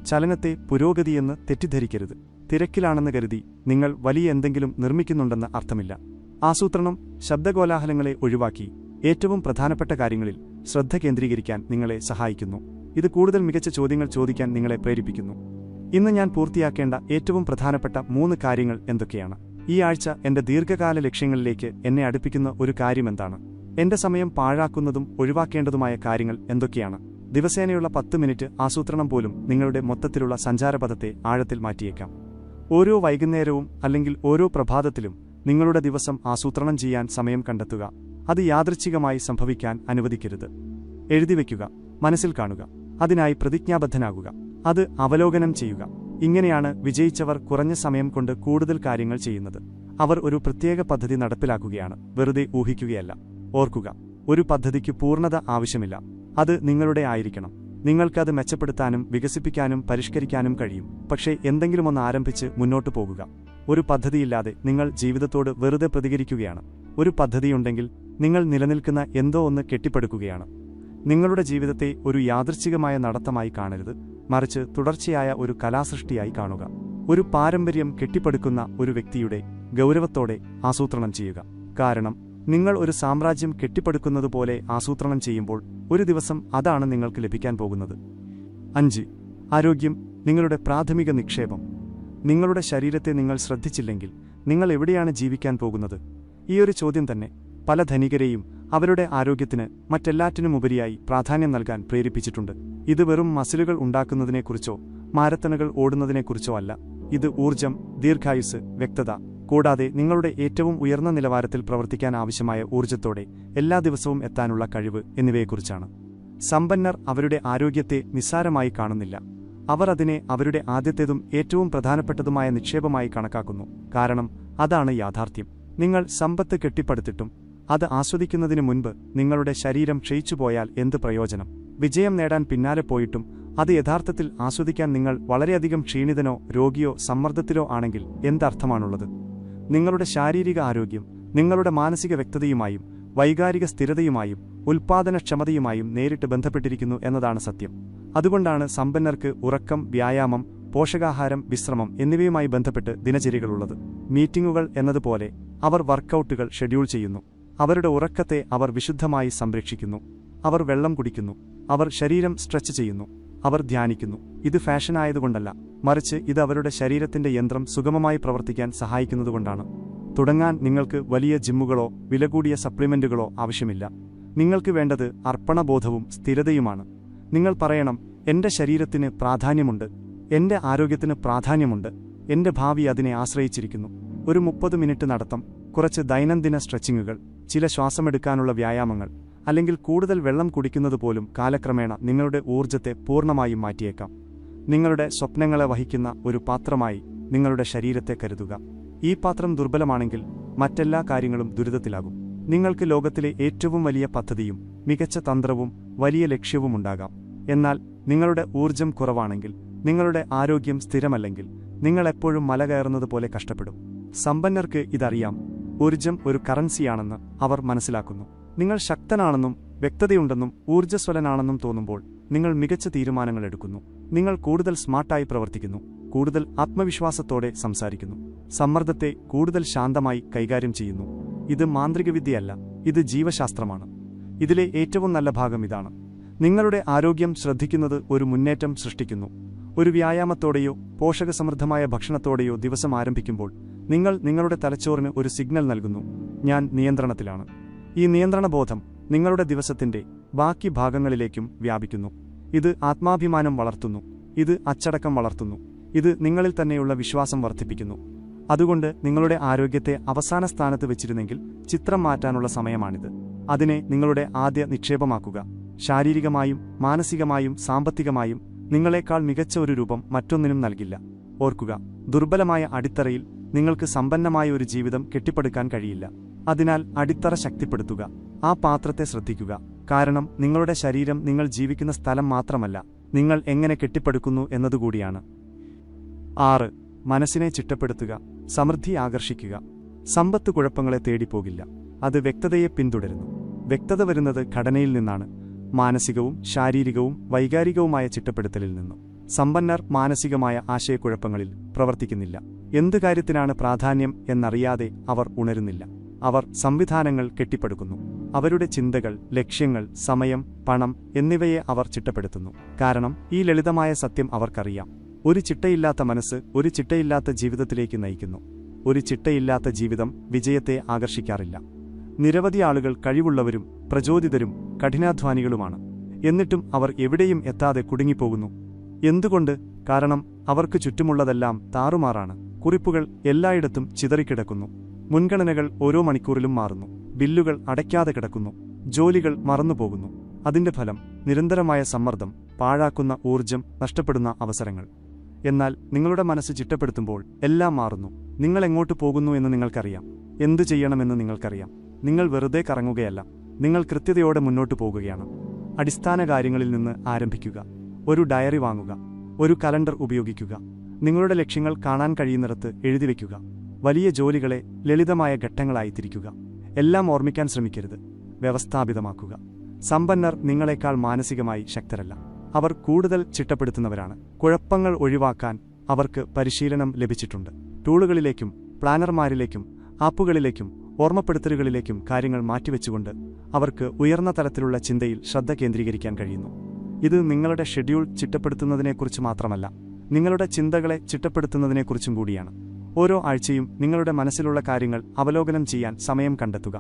ചലനത്തെ പുരോഗതിയെന്ന് തെറ്റിദ്ധരിക്കരുത്. തിരക്കിലാണെന്ന് കരുതി നിങ്ങൾ വലിയ എന്തെങ്കിലും നിർമ്മിക്കുന്നുണ്ടെന്ന് അർത്ഥമില്ല. ആസൂത്രണം ശബ്ദകോലാഹലങ്ങളെ ഒഴിവാക്കി ഏറ്റവും പ്രധാനപ്പെട്ട കാര്യങ്ങളിൽ ശ്രദ്ധ കേന്ദ്രീകരിക്കാൻ നിങ്ങളെ സഹായിക്കുന്നു. ഇത് കൂടുതൽ മികച്ച ചോദ്യങ്ങൾ ചോദിക്കാൻ നിങ്ങളെ പ്രേരിപ്പിക്കുന്നു. ഇന്ന് ഞാൻ പൂർത്തിയാക്കേണ്ട ഏറ്റവും പ്രധാനപ്പെട്ട 3 കാര്യങ്ങൾ എന്തൊക്കെയാണ്? ഈ ആഴ്ച എന്റെ ദീർഘകാല ലക്ഷ്യങ്ങളിലേക്ക് എന്നെ അടുപ്പിക്കുന്ന ഒരു കാര്യമെന്താണ്? എന്റെ സമയം പാഴാക്കുന്നതും ഒഴിവാക്കേണ്ടതുമായ കാര്യങ്ങൾ എന്തൊക്കെയാണ്? ദിവസേനയുള്ള 10 മിനിറ്റ് ആസൂത്രണം പോലും നിങ്ങളുടെ മൊത്തത്തിലുള്ള സഞ്ചാരപഥത്തെ ആഴത്തിൽ മാറ്റിയേക്കാം. ഓരോ വൈകുന്നേരവും അല്ലെങ്കിൽ ഓരോ പ്രഭാതത്തിലും നിങ്ങളുടെ ദിവസം ആസൂത്രണം ചെയ്യാൻ സമയം കണ്ടെത്തുക. അത് യാദൃച്ഛികമായി സംഭവിക്കാൻ അനുവദിക്കരുത്. എഴുതിവെക്കുക, മനസ്സിൽ കാണുക, അതിനായി പ്രതിജ്ഞാബദ്ധനാകുക, അത് അവലോകനം ചെയ്യുക. ഇങ്ങനെയാണ് വിജയിച്ചവർ കുറഞ്ഞ സമയം കൊണ്ട് കൂടുതൽ കാര്യങ്ങൾ ചെയ്യുന്നത്. അവർ ഒരു പ്രത്യേക പദ്ധതി നടപ്പിലാക്കുകയാണ്, വെറുതെ ഊഹിക്കുകയല്ല. ഓർക്കുക, ഒരു പദ്ധതിക്ക് പൂർണ്ണത ആവശ്യമില്ല. അത് നിങ്ങളുടെ ആയിരിക്കണം. നിങ്ങൾക്കത് മെച്ചപ്പെടുത്താനും വികസിപ്പിക്കാനും പരിഷ്കരിക്കാനും കഴിയും. പക്ഷേ എന്തെങ്കിലുമൊന്ന് ആരംഭിച്ച് മുന്നോട്ടു പോകുക. ഒരു പദ്ധതിയില്ലാതെ നിങ്ങൾ ജീവിതത്തോട് വെറുതെ പ്രതികരിക്കുകയാണ്. ഒരു പദ്ധതിയുണ്ടെങ്കിൽ നിങ്ങൾ നിലനിൽക്കുന്ന എന്തോ ഒന്ന് കെട്ടിപ്പടുക്കുകയാണ്. നിങ്ങളുടെ ജീവിതത്തെ ഒരു യാദൃച്ഛികമായ നടത്തമായി കാണരുത്, മറിച്ച് തുടർച്ചയായ ഒരു കലാസൃഷ്ടിയായി കാണുക. ഒരു പാരമ്പര്യം കെട്ടിപ്പടുക്കുന്ന ഒരു വ്യക്തിയുടെ ഗൗരവത്തോടെ ആസൂത്രണം ചെയ്യുക. കാരണം നിങ്ങൾ ഒരു സാമ്രാജ്യം കെട്ടിപ്പടുക്കുന്നതുപോലെ ആസൂത്രണം ചെയ്യുമ്പോൾ ഒരു ദിവസം അതാണ് നിങ്ങൾക്ക് ലഭിക്കാൻ പോകുന്നത്. 5. ആരോഗ്യം നിങ്ങളുടെ പ്രാഥമിക നിക്ഷേപം. നിങ്ങളുടെ ശരീരത്തെ നിങ്ങൾ ശ്രദ്ധിച്ചില്ലെങ്കിൽ നിങ്ങൾ എവിടെയാണ് ജീവിക്കാൻ പോകുന്നത്? ഈയൊരു ചോദ്യം തന്നെ പല ധനികരെയും അവരുടെ ആരോഗ്യത്തിന് മറ്റെല്ലാറ്റിനുമുപരിയായി പ്രാധാന്യം നൽകാൻ പ്രേരിപ്പിച്ചിട്ടുണ്ട്. ഇത് വെറും മസിലുകൾ ഉണ്ടാക്കുന്നതിനെക്കുറിച്ചോ മാരത്തണുകൾ ഓടുന്നതിനെക്കുറിച്ചോ അല്ല. ഇത് ഊർജം, ദീർഘായുസ്, വ്യക്തത, കൂടാതെ നിങ്ങളുടെ ഏറ്റവും ഉയർന്ന നിലവാരത്തിൽ പ്രവർത്തിക്കാൻ ആവശ്യമായ ഊർജത്തോടെ എല്ലാ ദിവസവും എത്താനുള്ള കഴിവ് എന്നിവയെക്കുറിച്ചാണ്. സമ്പന്നർ അവരുടെ ആരോഗ്യത്തെ നിസ്സാരമായി കാണുന്നില്ല. അവർ അതിനെ അവരുടെ ആദ്യത്തേതും ഏറ്റവും പ്രധാനപ്പെട്ടതുമായ നിക്ഷേപമായി കണക്കാക്കുന്നു. കാരണം അതാണ് യാഥാർത്ഥ്യം. നിങ്ങൾ സമ്പത്ത് കെട്ടിപ്പടുത്തിട്ടും അത് ആസ്വദിക്കുന്നതിനു മുൻപ് നിങ്ങളുടെ ശരീരം ക്ഷയിച്ചുപോയാൽ എന്ത് പ്രയോജനം? വിജയം നേടാൻ പിന്നാലെ പോയിട്ടും അത് യഥാർത്ഥത്തിൽ ആസ്വദിക്കാൻ നിങ്ങൾ വളരെയധികം ക്ഷീണിതനോ രോഗിയോ സമ്മർദ്ദത്തിലോ ആണെങ്കിൽ എന്തർത്ഥമാണുള്ളത്? നിങ്ങളുടെ ശാരീരിക ആരോഗ്യം നിങ്ങളുടെ മാനസിക വ്യക്തതയുമായും വൈകാരിക സ്ഥിരതയുമായും ഉൽപ്പാദനക്ഷമതയുമായും നേരിട്ട് ബന്ധപ്പെട്ടിരിക്കുന്നു എന്നതാണ് സത്യം. അതുകൊണ്ടാണ് സമ്പന്നർക്ക് ഉറക്കം, വ്യായാമം, പോഷകാഹാരം, വിശ്രമം എന്നിവയുമായി ബന്ധപ്പെട്ട് ദിനചര്യകളുള്ളത്. മീറ്റിംഗുകൾ എന്നതുപോലെ അവർ വർക്കൌട്ടുകൾ ഷെഡ്യൂൾ ചെയ്യുന്നു. അവരുടെ ഉറക്കത്തെ അവർ വിശുദ്ധമായി സംരക്ഷിക്കുന്നു. അവർ വെള്ളം കുടിക്കുന്നു, അവർ ശരീരം സ്ട്രെച്ച് ചെയ്യുന്നു, അവർ ധ്യാനിക്കുന്നു. ഇത് ഫാഷനായതുകൊണ്ടല്ല, മറിച്ച് ഇത് അവരുടെ ശരീരത്തിന്റെ യന്ത്രം സുഗമമായി പ്രവർത്തിക്കാൻ സഹായിക്കുന്നതുകൊണ്ടാണ്. തുടങ്ങാൻ നിങ്ങൾക്ക് വലിയ ജിമ്മുകളോ വിലകൂടിയ സപ്ലിമെന്റുകളോ ആവശ്യമില്ല. നിങ്ങൾക്ക് വേണ്ടത് അർപ്പണബോധവും സ്ഥിരതയുമാണ്. നിങ്ങൾ പറയണം, എന്റെ ശരീരത്തിന് പ്രാധാന്യമുണ്ട്, എന്റെ ആരോഗ്യത്തിന് പ്രാധാന്യമുണ്ട്, എന്റെ ഭാവി അതിനെ ആശ്രയിച്ചിരിക്കുന്നു. ഒരു 30 മിനിറ്റ് നടത്തം, കുറച്ച് ദൈനംദിന സ്ട്രെച്ചിങ്ങുകൾ, ചില ശ്വാസമെടുക്കാനുള്ള വ്യായാമങ്ങൾ, അല്ലെങ്കിൽ കൂടുതൽ വെള്ളം കുടിക്കുന്നത് പോലും കാലക്രമേണ നിങ്ങളുടെ ഊർജ്ജത്തെ പൂർണ്ണമായും മാറ്റിയേക്കാം. നിങ്ങളുടെ സ്വപ്നങ്ങളെ വഹിക്കുന്ന ഒരു പാത്രമായി നിങ്ങളുടെ ശരീരത്തെ കരുതുക. ഈ പാത്രം ദുർബലമാണെങ്കിൽ മറ്റെല്ലാ കാര്യങ്ങളും ദുരിതത്തിലാകും. നിങ്ങൾക്ക് ലോകത്തിലെ ഏറ്റവും വലിയ പദ്ധതിയും മികച്ച തന്ത്രവും വലിയ ലക്ഷ്യവുമുണ്ടാകാം. എന്നാൽ നിങ്ങളുടെ ഊർജ്ജം കുറവാണെങ്കിൽ, നിങ്ങളുടെ ആരോഗ്യം സ്ഥിരമല്ലെങ്കിൽ, നിങ്ങൾ എപ്പോഴും മല കയറുന്നത് പോലെ കഷ്ടപ്പെടും. സമ്പന്നർക്ക് ഇതറിയാം. ഊർജ്ജം ഒരു കറൻസിയാണെന്ന് അവർ മനസ്സിലാക്കുന്നു. നിങ്ങൾ ശക്തനാണെന്നും വ്യക്തതയുണ്ടെന്നും ഊർജ്ജസ്വലനാണെന്നും തോന്നുമ്പോൾ നിങ്ങൾ മികച്ച തീരുമാനങ്ങൾ എടുക്കുന്നു. നിങ്ങൾ കൂടുതൽ സ്മാർട്ടായി പ്രവർത്തിക്കുന്നു, കൂടുതൽ ആത്മവിശ്വാസത്തോടെ സംസാരിക്കുന്നു, സമ്മർദ്ദത്തെ കൂടുതൽ ശാന്തമായി കൈകാര്യം ചെയ്യുന്നു. ഇത് മാന്ത്രികവിദ്യയല്ല, ഇത് ജീവശാസ്ത്രമാണ്. ഇതിലെ ഏറ്റവും നല്ല ഭാഗം ഇതാണ്: നിങ്ങളുടെ ആരോഗ്യം ശ്രദ്ധിക്കുന്നത് ഒരു മുന്നേറ്റം സൃഷ്ടിക്കുന്നു. ഒരു വ്യായാമത്തോടെയോ പോഷകസമൃദ്ധമായ ഭക്ഷണത്തോടെയോ ദിവസം ആരംഭിക്കുമ്പോൾ നിങ്ങൾ നിങ്ങളുടെ തലച്ചോറിന് ഒരു സിഗ്നൽ നൽകുന്നു: ഞാൻ നിയന്ത്രണത്തിലാണ്. ഈ നിയന്ത്രണബോധം നിങ്ങളുടെ ദിവസത്തിന്റെ ബാക്കി ഭാഗങ്ങളിലേക്കും വ്യാപിക്കുന്നു. ഇത് ആത്മാഭിമാനം വളർത്തുന്നു, ഇത് അച്ചടക്കം വളർത്തുന്നു, ഇത് നിങ്ങളിൽ തന്നെയുള്ള വിശ്വാസം വർദ്ധിപ്പിക്കുന്നു. അതുകൊണ്ട് നിങ്ങളുടെ ആരോഗ്യത്തെ അവസാന സ്ഥാനത്ത് വെച്ചിരുന്നെങ്കിൽ ചിത്രം മാറ്റാനുള്ള സമയമാണിത്. അതിനെ നിങ്ങളുടെ ആദ്യ നിക്ഷേപമാക്കുക. ശാരീരികമായും മാനസികമായും സാമ്പത്തികമായും നിങ്ങളെക്കാൾ മികച്ച ഒരു രൂപം മറ്റൊന്നിനും നൽകില്ല. ഓർക്കുക, ദുർബലമായ അടിത്തറയിൽ നിങ്ങൾക്ക് സമ്പന്നമായ ഒരു ജീവിതം കെട്ടിപ്പടുക്കാൻ കഴിയില്ല. അതിനാൽ അടിത്തറ ശക്തിപ്പെടുത്തുക. ആ പാത്രത്തെ ശ്രദ്ധിക്കുക. കാരണം നിങ്ങളുടെ ശരീരം നിങ്ങൾ ജീവിക്കുന്ന സ്ഥലം മാത്രമല്ല, നിങ്ങൾ എങ്ങനെ കെട്ടിപ്പടുക്കുന്നു എന്നതുകൂടിയാണ്. 6. മനസ്സിനെ ചിട്ടപ്പെടുത്തുക. സമൃദ്ധി ആകർഷിക്കുക. സമ്പത്ത് കുഴപ്പങ്ങളെ തേടിപ്പോകില്ല, അത് വ്യക്തതയെ പിന്തുടരുന്നു. വ്യക്തത വരുന്നത് ഘടനയിൽ നിന്നാണ്, മാനസികവും ശാരീരികവും വൈകാരികവുമായ ചിട്ടപ്പെടുത്തലിൽ നിന്നും. സമ്പന്നർ മാനസികമായ ആശയക്കുഴപ്പങ്ങളിൽ പ്രവർത്തിക്കുന്നില്ല. എന്തു കാര്യത്തിനാണ് പ്രാധാന്യം എന്നറിയാതെ അവർ ഉണരുന്നില്ല. അവർ സംവിധാനങ്ങൾ കെട്ടിപ്പടുക്കുന്നു. അവരുടെ ചിന്തകൾ, ലക്ഷ്യങ്ങൾ, സമയം, പണം എന്നിവയെ അവർ ചിട്ടപ്പെടുത്തുന്നു. കാരണം ഈ ലളിതമായ സത്യം അവർക്കറിയാം: ഒരു ചിട്ടയില്ലാത്ത മനസ്സ് ഒരു ചിട്ടയില്ലാത്ത ജീവിതത്തിലേക്ക് നയിക്കുന്നു. ഒരു ചിട്ടയില്ലാത്ത ജീവിതം വിജയത്തെ ആകർഷിക്കാറില്ല. നിരവധി ആളുകൾ കഴിവുള്ളവരും പ്രചോദിതരും കഠിനാധ്വാനികളുമാണ്. എന്നിട്ടും അവർ എവിടെയും എത്താതെ കുടുങ്ങിപ്പോകുന്നു. എന്തുകൊണ്ട്? കാരണം അവർക്ക് ചുറ്റുമുള്ളതെല്ലാം താറുമാറാണ്. കുറിപ്പുകൾ എല്ലായിടത്തും ചിതറിക്കിടക്കുന്നു. മുൻഗണനകൾ ഓരോ മണിക്കൂറിലും മാറുന്നു. ബില്ലുകൾ അടയ്ക്കാതെ കിടക്കുന്നു. ജോലികൾ മറന്നുപോകുന്നു. അതിന്റെ ഫലം നിരന്തരമായ സമ്മർദ്ദം, പാഴാക്കുന്ന ഊർജ്ജം, നഷ്ടപ്പെടുന്ന അവസരങ്ങൾ. എന്നാൽ നിങ്ങളുടെ മനസ്സ് ചിട്ടപ്പെടുത്തുമ്പോൾ എല്ലാം മാറുന്നു. നിങ്ങൾ എങ്ങോട്ട് പോകുന്നു എന്ന് നിങ്ങൾക്കറിയാം. എന്തു ചെയ്യണമെന്ന് നിങ്ങൾക്കറിയാം. നിങ്ങൾ വെറുതെ കറങ്ങുകയല്ല, നിങ്ങൾ കൃത്യതയോടെ മുന്നോട്ടു പോകുകയാണ്. അടിസ്ഥാന കാര്യങ്ങളിൽ നിന്ന് ആരംഭിക്കുക. ഒരു ഡയറി വാങ്ങുക. ഒരു കലണ്ടർ ഉപയോഗിക്കുക. നിങ്ങളുടെ ലക്ഷ്യങ്ങൾ കാണാൻ കഴിയുന്നിടത്ത് എഴുതിവെക്കുക. വലിയ ജോലികളെ ലളിതമായ ഘട്ടങ്ങളായി തിരിക്കുക. എല്ലാം ഓർമ്മിക്കാൻ ശ്രമിക്കരുത്, വ്യവസ്ഥാപിതമാക്കുക. സമ്പന്നർ നിങ്ങളെക്കാൾ മാനസികമായി ശക്തരല്ല, അവർ കൂടുതൽ ചിട്ടപ്പെടുത്തുന്നവരാണ്. കുഴപ്പങ്ങൾ ഒഴിവാക്കാൻ അവർക്ക് പരിശീലനം ലഭിച്ചിട്ടുണ്ട്. ടൂളുകളിലേക്കും പ്ലാനർമാരിലേക്കും ആപ്പുകളിലേക്കും ഓർമ്മപ്പെടുത്തലുകളിലേക്കും കാര്യങ്ങൾ മാറ്റിവെച്ചുകൊണ്ട് അവർക്ക് ഉയർന്ന തലത്തിലുള്ള ചിന്തയിൽ ശ്രദ്ധ കേന്ദ്രീകരിക്കാൻ കഴിയുന്നു. ഇത് നിങ്ങളുടെ ഷെഡ്യൂൾ ചിട്ടപ്പെടുത്തുന്നതിനെക്കുറിച്ച് മാത്രമല്ല, നിങ്ങളുടെ ചിന്തകളെ ചിട്ടപ്പെടുത്തുന്നതിനെക്കുറിച്ചും കൂടിയാണ്. ഓരോ ആഴ്ചയും നിങ്ങളുടെ മനസ്സിലുള്ള കാര്യങ്ങൾ അവലോകനം ചെയ്യാൻ സമയം കണ്ടെത്തുക.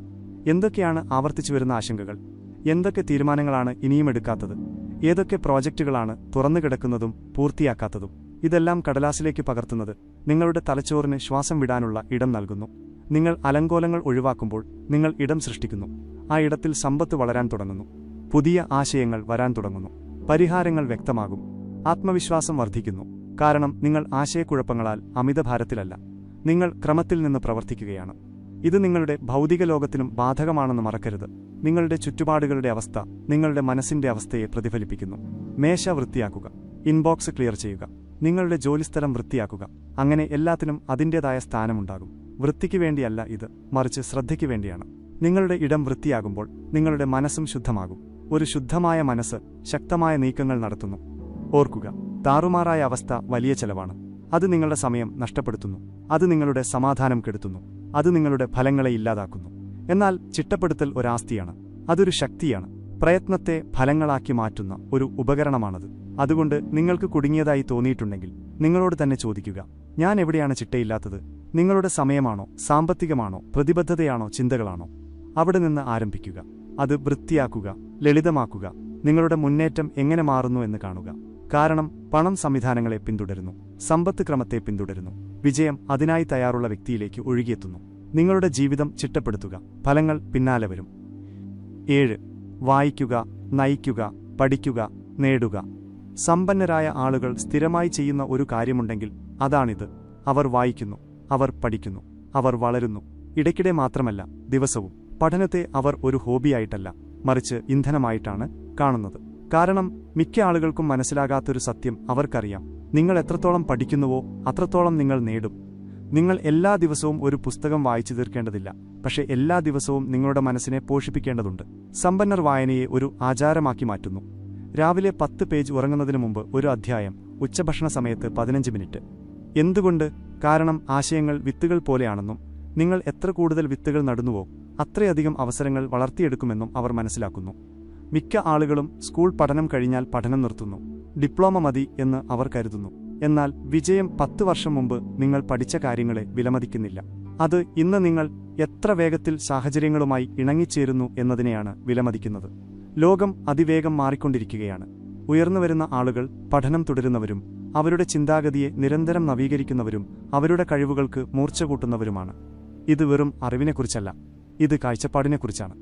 എന്തൊക്കെയാണ് ആവർത്തിച്ചുവരുന്ന ആശങ്കകൾ? എന്തൊക്കെ തീരുമാനങ്ങളാണ് ഇനിയും എടുക്കാത്തത്? ഏതൊക്കെ പ്രോജക്റ്റുകളാണ് തുറന്നുകിടക്കുന്നതും പൂർത്തിയാക്കാത്തതും? ഇതെല്ലാം കടലാസിലേക്ക് പകർത്തുന്നത് നിങ്ങളുടെ തലച്ചോറിന് ശ്വാസം വിടാനുള്ള ഇടം നൽകുന്നു. നിങ്ങൾ അലങ്കോലങ്ങൾ ഒഴിവാക്കുമ്പോൾ നിങ്ങൾ ഇടം സൃഷ്ടിക്കുന്നു. ആ ഇടത്തിൽ സമ്പത്ത് വളരാൻ തുടങ്ങുന്നു. പുതിയ ആശയങ്ങൾ വരാൻ തുടങ്ങുന്നു. പരിഹാരങ്ങൾ വ്യക്തമാകും. ആത്മവിശ്വാസം വർദ്ധിക്കുന്നു. കാരണം നിങ്ങൾ ആശയക്കുഴപ്പങ്ങളാൽ അമിതഭാരത്തിലല്ല, നിങ്ങൾ ക്രമത്തിൽ നിന്ന് പ്രവർത്തിക്കുകയാണ്. ഇത് നിങ്ങളുടെ ഭൗതിക ലോകത്തിനും ബാധകമാണെന്ന് മറക്കരുത്. നിങ്ങളുടെ ചുറ്റുപാടുകളുടെ അവസ്ഥ നിങ്ങളുടെ മനസ്സിന്റെ അവസ്ഥയെ പ്രതിഫലിപ്പിക്കുന്നു. മേശ വൃത്തിയാക്കുക. ഇൻബോക്സ് ക്ലിയർ ചെയ്യുക. നിങ്ങളുടെ ജോലിസ്ഥലം വൃത്തിയാക്കുക. അങ്ങനെ എല്ലാത്തിനും അതിൻ്റേതായ സ്ഥാനമുണ്ടാകും. വൃത്തിക്ക് വേണ്ടിയല്ല ഇത്, മറിച്ച് ശ്രദ്ധയ്ക്ക് വേണ്ടിയാണ്. നിങ്ങളുടെ ഇടം വൃത്തിയാകുമ്പോൾ നിങ്ങളുടെ മനസ്സും ശുദ്ധമാകും. ഒരു ശുദ്ധമായ മനസ്സ് ശക്തമായ നീക്കങ്ങൾ നടത്തുന്നു. ഓർക്കുക, താറുമാറായ അവസ്ഥ വലിയ ചെലവാണ്. അത് നിങ്ങളുടെ സമയം നഷ്ടപ്പെടുത്തുന്നു. അത് നിങ്ങളുടെ സമാധാനം കെടുത്തുന്നു. അത് നിങ്ങളുടെ ഫലങ്ങളെ ഇല്ലാതാക്കുന്നു. എന്നാൽ ചിട്ടപ്പെടുത്തൽ ഒരാസ്തിയാണ്. അതൊരു ശക്തിയാണ്. പ്രയത്നത്തെ ഫലങ്ങളാക്കി മാറ്റുന്ന ഒരു ഉപകരണമാണത്. അതുകൊണ്ട് നിങ്ങൾക്ക് കുടുങ്ങിയതായി തോന്നിയിട്ടുണ്ടെങ്കിൽ നിങ്ങളോട് തന്നെ ചോദിക്കുക, ഞാൻ എവിടെയാണ് ചിട്ടയില്ലാത്തത്? നിങ്ങളുടെ സമയമാണോ, സാമ്പത്തികമാണോ, പ്രതിബദ്ധതയാണോ, ചിന്തകളാണോ? അവിടെ നിന്ന് ആരംഭിക്കുക. അത് വൃത്തിയാക്കുക, ലളിതമാക്കുക. നിങ്ങളുടെ മുന്നേറ്റം എങ്ങനെ മാറുന്നു എന്ന് കാണുക. കാരണം പണം സംവിധാനങ്ങളെ പിന്തുടരുന്നു, സമ്പത്ത് ക്രമത്തെ പിന്തുടരുന്നു. വിജയം അതിനായി തയ്യാറുള്ള വ്യക്തിയിലേക്ക് ഒഴുകിയെത്തുന്നു. നിങ്ങളുടെ ജീവിതം ചിട്ടപ്പെടുത്തുക, ഫലങ്ങൾ പിന്നാലെ വരും. 7. വായിക്കുക, നയിക്കുക, പഠിക്കുക, നേടുക. സമ്പന്നരായ ആളുകൾ സ്ഥിരമായി ചെയ്യുന്ന ഒരു കാര്യമുണ്ടെങ്കിൽ അതാണിത്. അവർ വായിക്കുന്നു, അവർ പഠിക്കുന്നു, അവർ വളരുന്നു. ഇടയ്ക്കിടെ മാത്രമല്ല, ദിവസവും. പഠനത്തെ അവർ ഒരു ഹോബിയായിട്ടല്ല, മറിച്ച് ഇന്ധനമായിട്ടാണ് കാണുന്നത്. കാരണം മിക്ക ആളുകൾക്കും മനസ്സിലാകാത്തൊരു സത്യം അവർക്കറിയാം. നിങ്ങൾ എത്രത്തോളം പഠിക്കുന്നുവോ അത്രത്തോളം നിങ്ങൾ നേടും. നിങ്ങൾ എല്ലാ ദിവസവും ഒരു പുസ്തകം വായിച്ചു തീർക്കേണ്ടതില്ല, പക്ഷേ എല്ലാ ദിവസവും നിങ്ങളുടെ മനസ്സിനെ പോഷിപ്പിക്കേണ്ടതുണ്ട്. സമ്പന്നർ വായനയെ ഒരു ആചാരമാക്കി മാറ്റുന്നു. രാവിലെ 10 പേജ് ഉറങ്ങുന്നതിന് മുമ്പ് ഒരു അധ്യായം, ഉച്ചഭക്ഷണ സമയത്ത് 15 മിനിറ്റ്. എന്തുകൊണ്ട്? കാരണം ആശയങ്ങൾ വിത്തുകൾ പോലെയാണെന്നും നിങ്ങൾ എത്ര കൂടുതൽ വിത്തുകൾ നടുന്നുവോ അത്രയധികം അവസരങ്ങൾ വളർത്തിയെടുക്കുമെന്നും അവർ മനസ്സിലാക്കുന്നു. മിക്ക ആളുകളും സ്കൂൾ പഠനം കഴിഞ്ഞാൽ പഠനം നിർത്തുന്നു. ഡിപ്ലോമ മതി എന്ന് അവർ കരുതുന്നു. എന്നാൽ വിജയം 10 വർഷം മുമ്പ് നിങ്ങൾ പഠിച്ച കാര്യങ്ങളെ വിലമതിക്കുന്നില്ല. അത് ഇന്ന് നിങ്ങൾ എത്ര വേഗത്തിൽ സാഹചര്യങ്ങളുമായി ഇണങ്ങിച്ചേരുന്നു എന്നതിനെയാണ് വിലമതിക്കുന്നത്. ലോകം അതിവേഗം മാറിക്കൊണ്ടിരിക്കുകയാണ്. ഉയർന്നുവരുന്ന ആളുകൾ പഠനം തുടരുന്നവരും അവരുടെ ചിന്താഗതിയെ നിരന്തരം നവീകരിക്കുന്നവരും അവരുടെ കഴിവുകൾക്ക് മൂർച്ച കൂട്ടുന്നവരുമാണ്. ഇത് വെറും അറിവിനെക്കുറിച്ചല്ല, ഇത് കാഴ്ചപ്പാടിനെക്കുറിച്ചാണ്.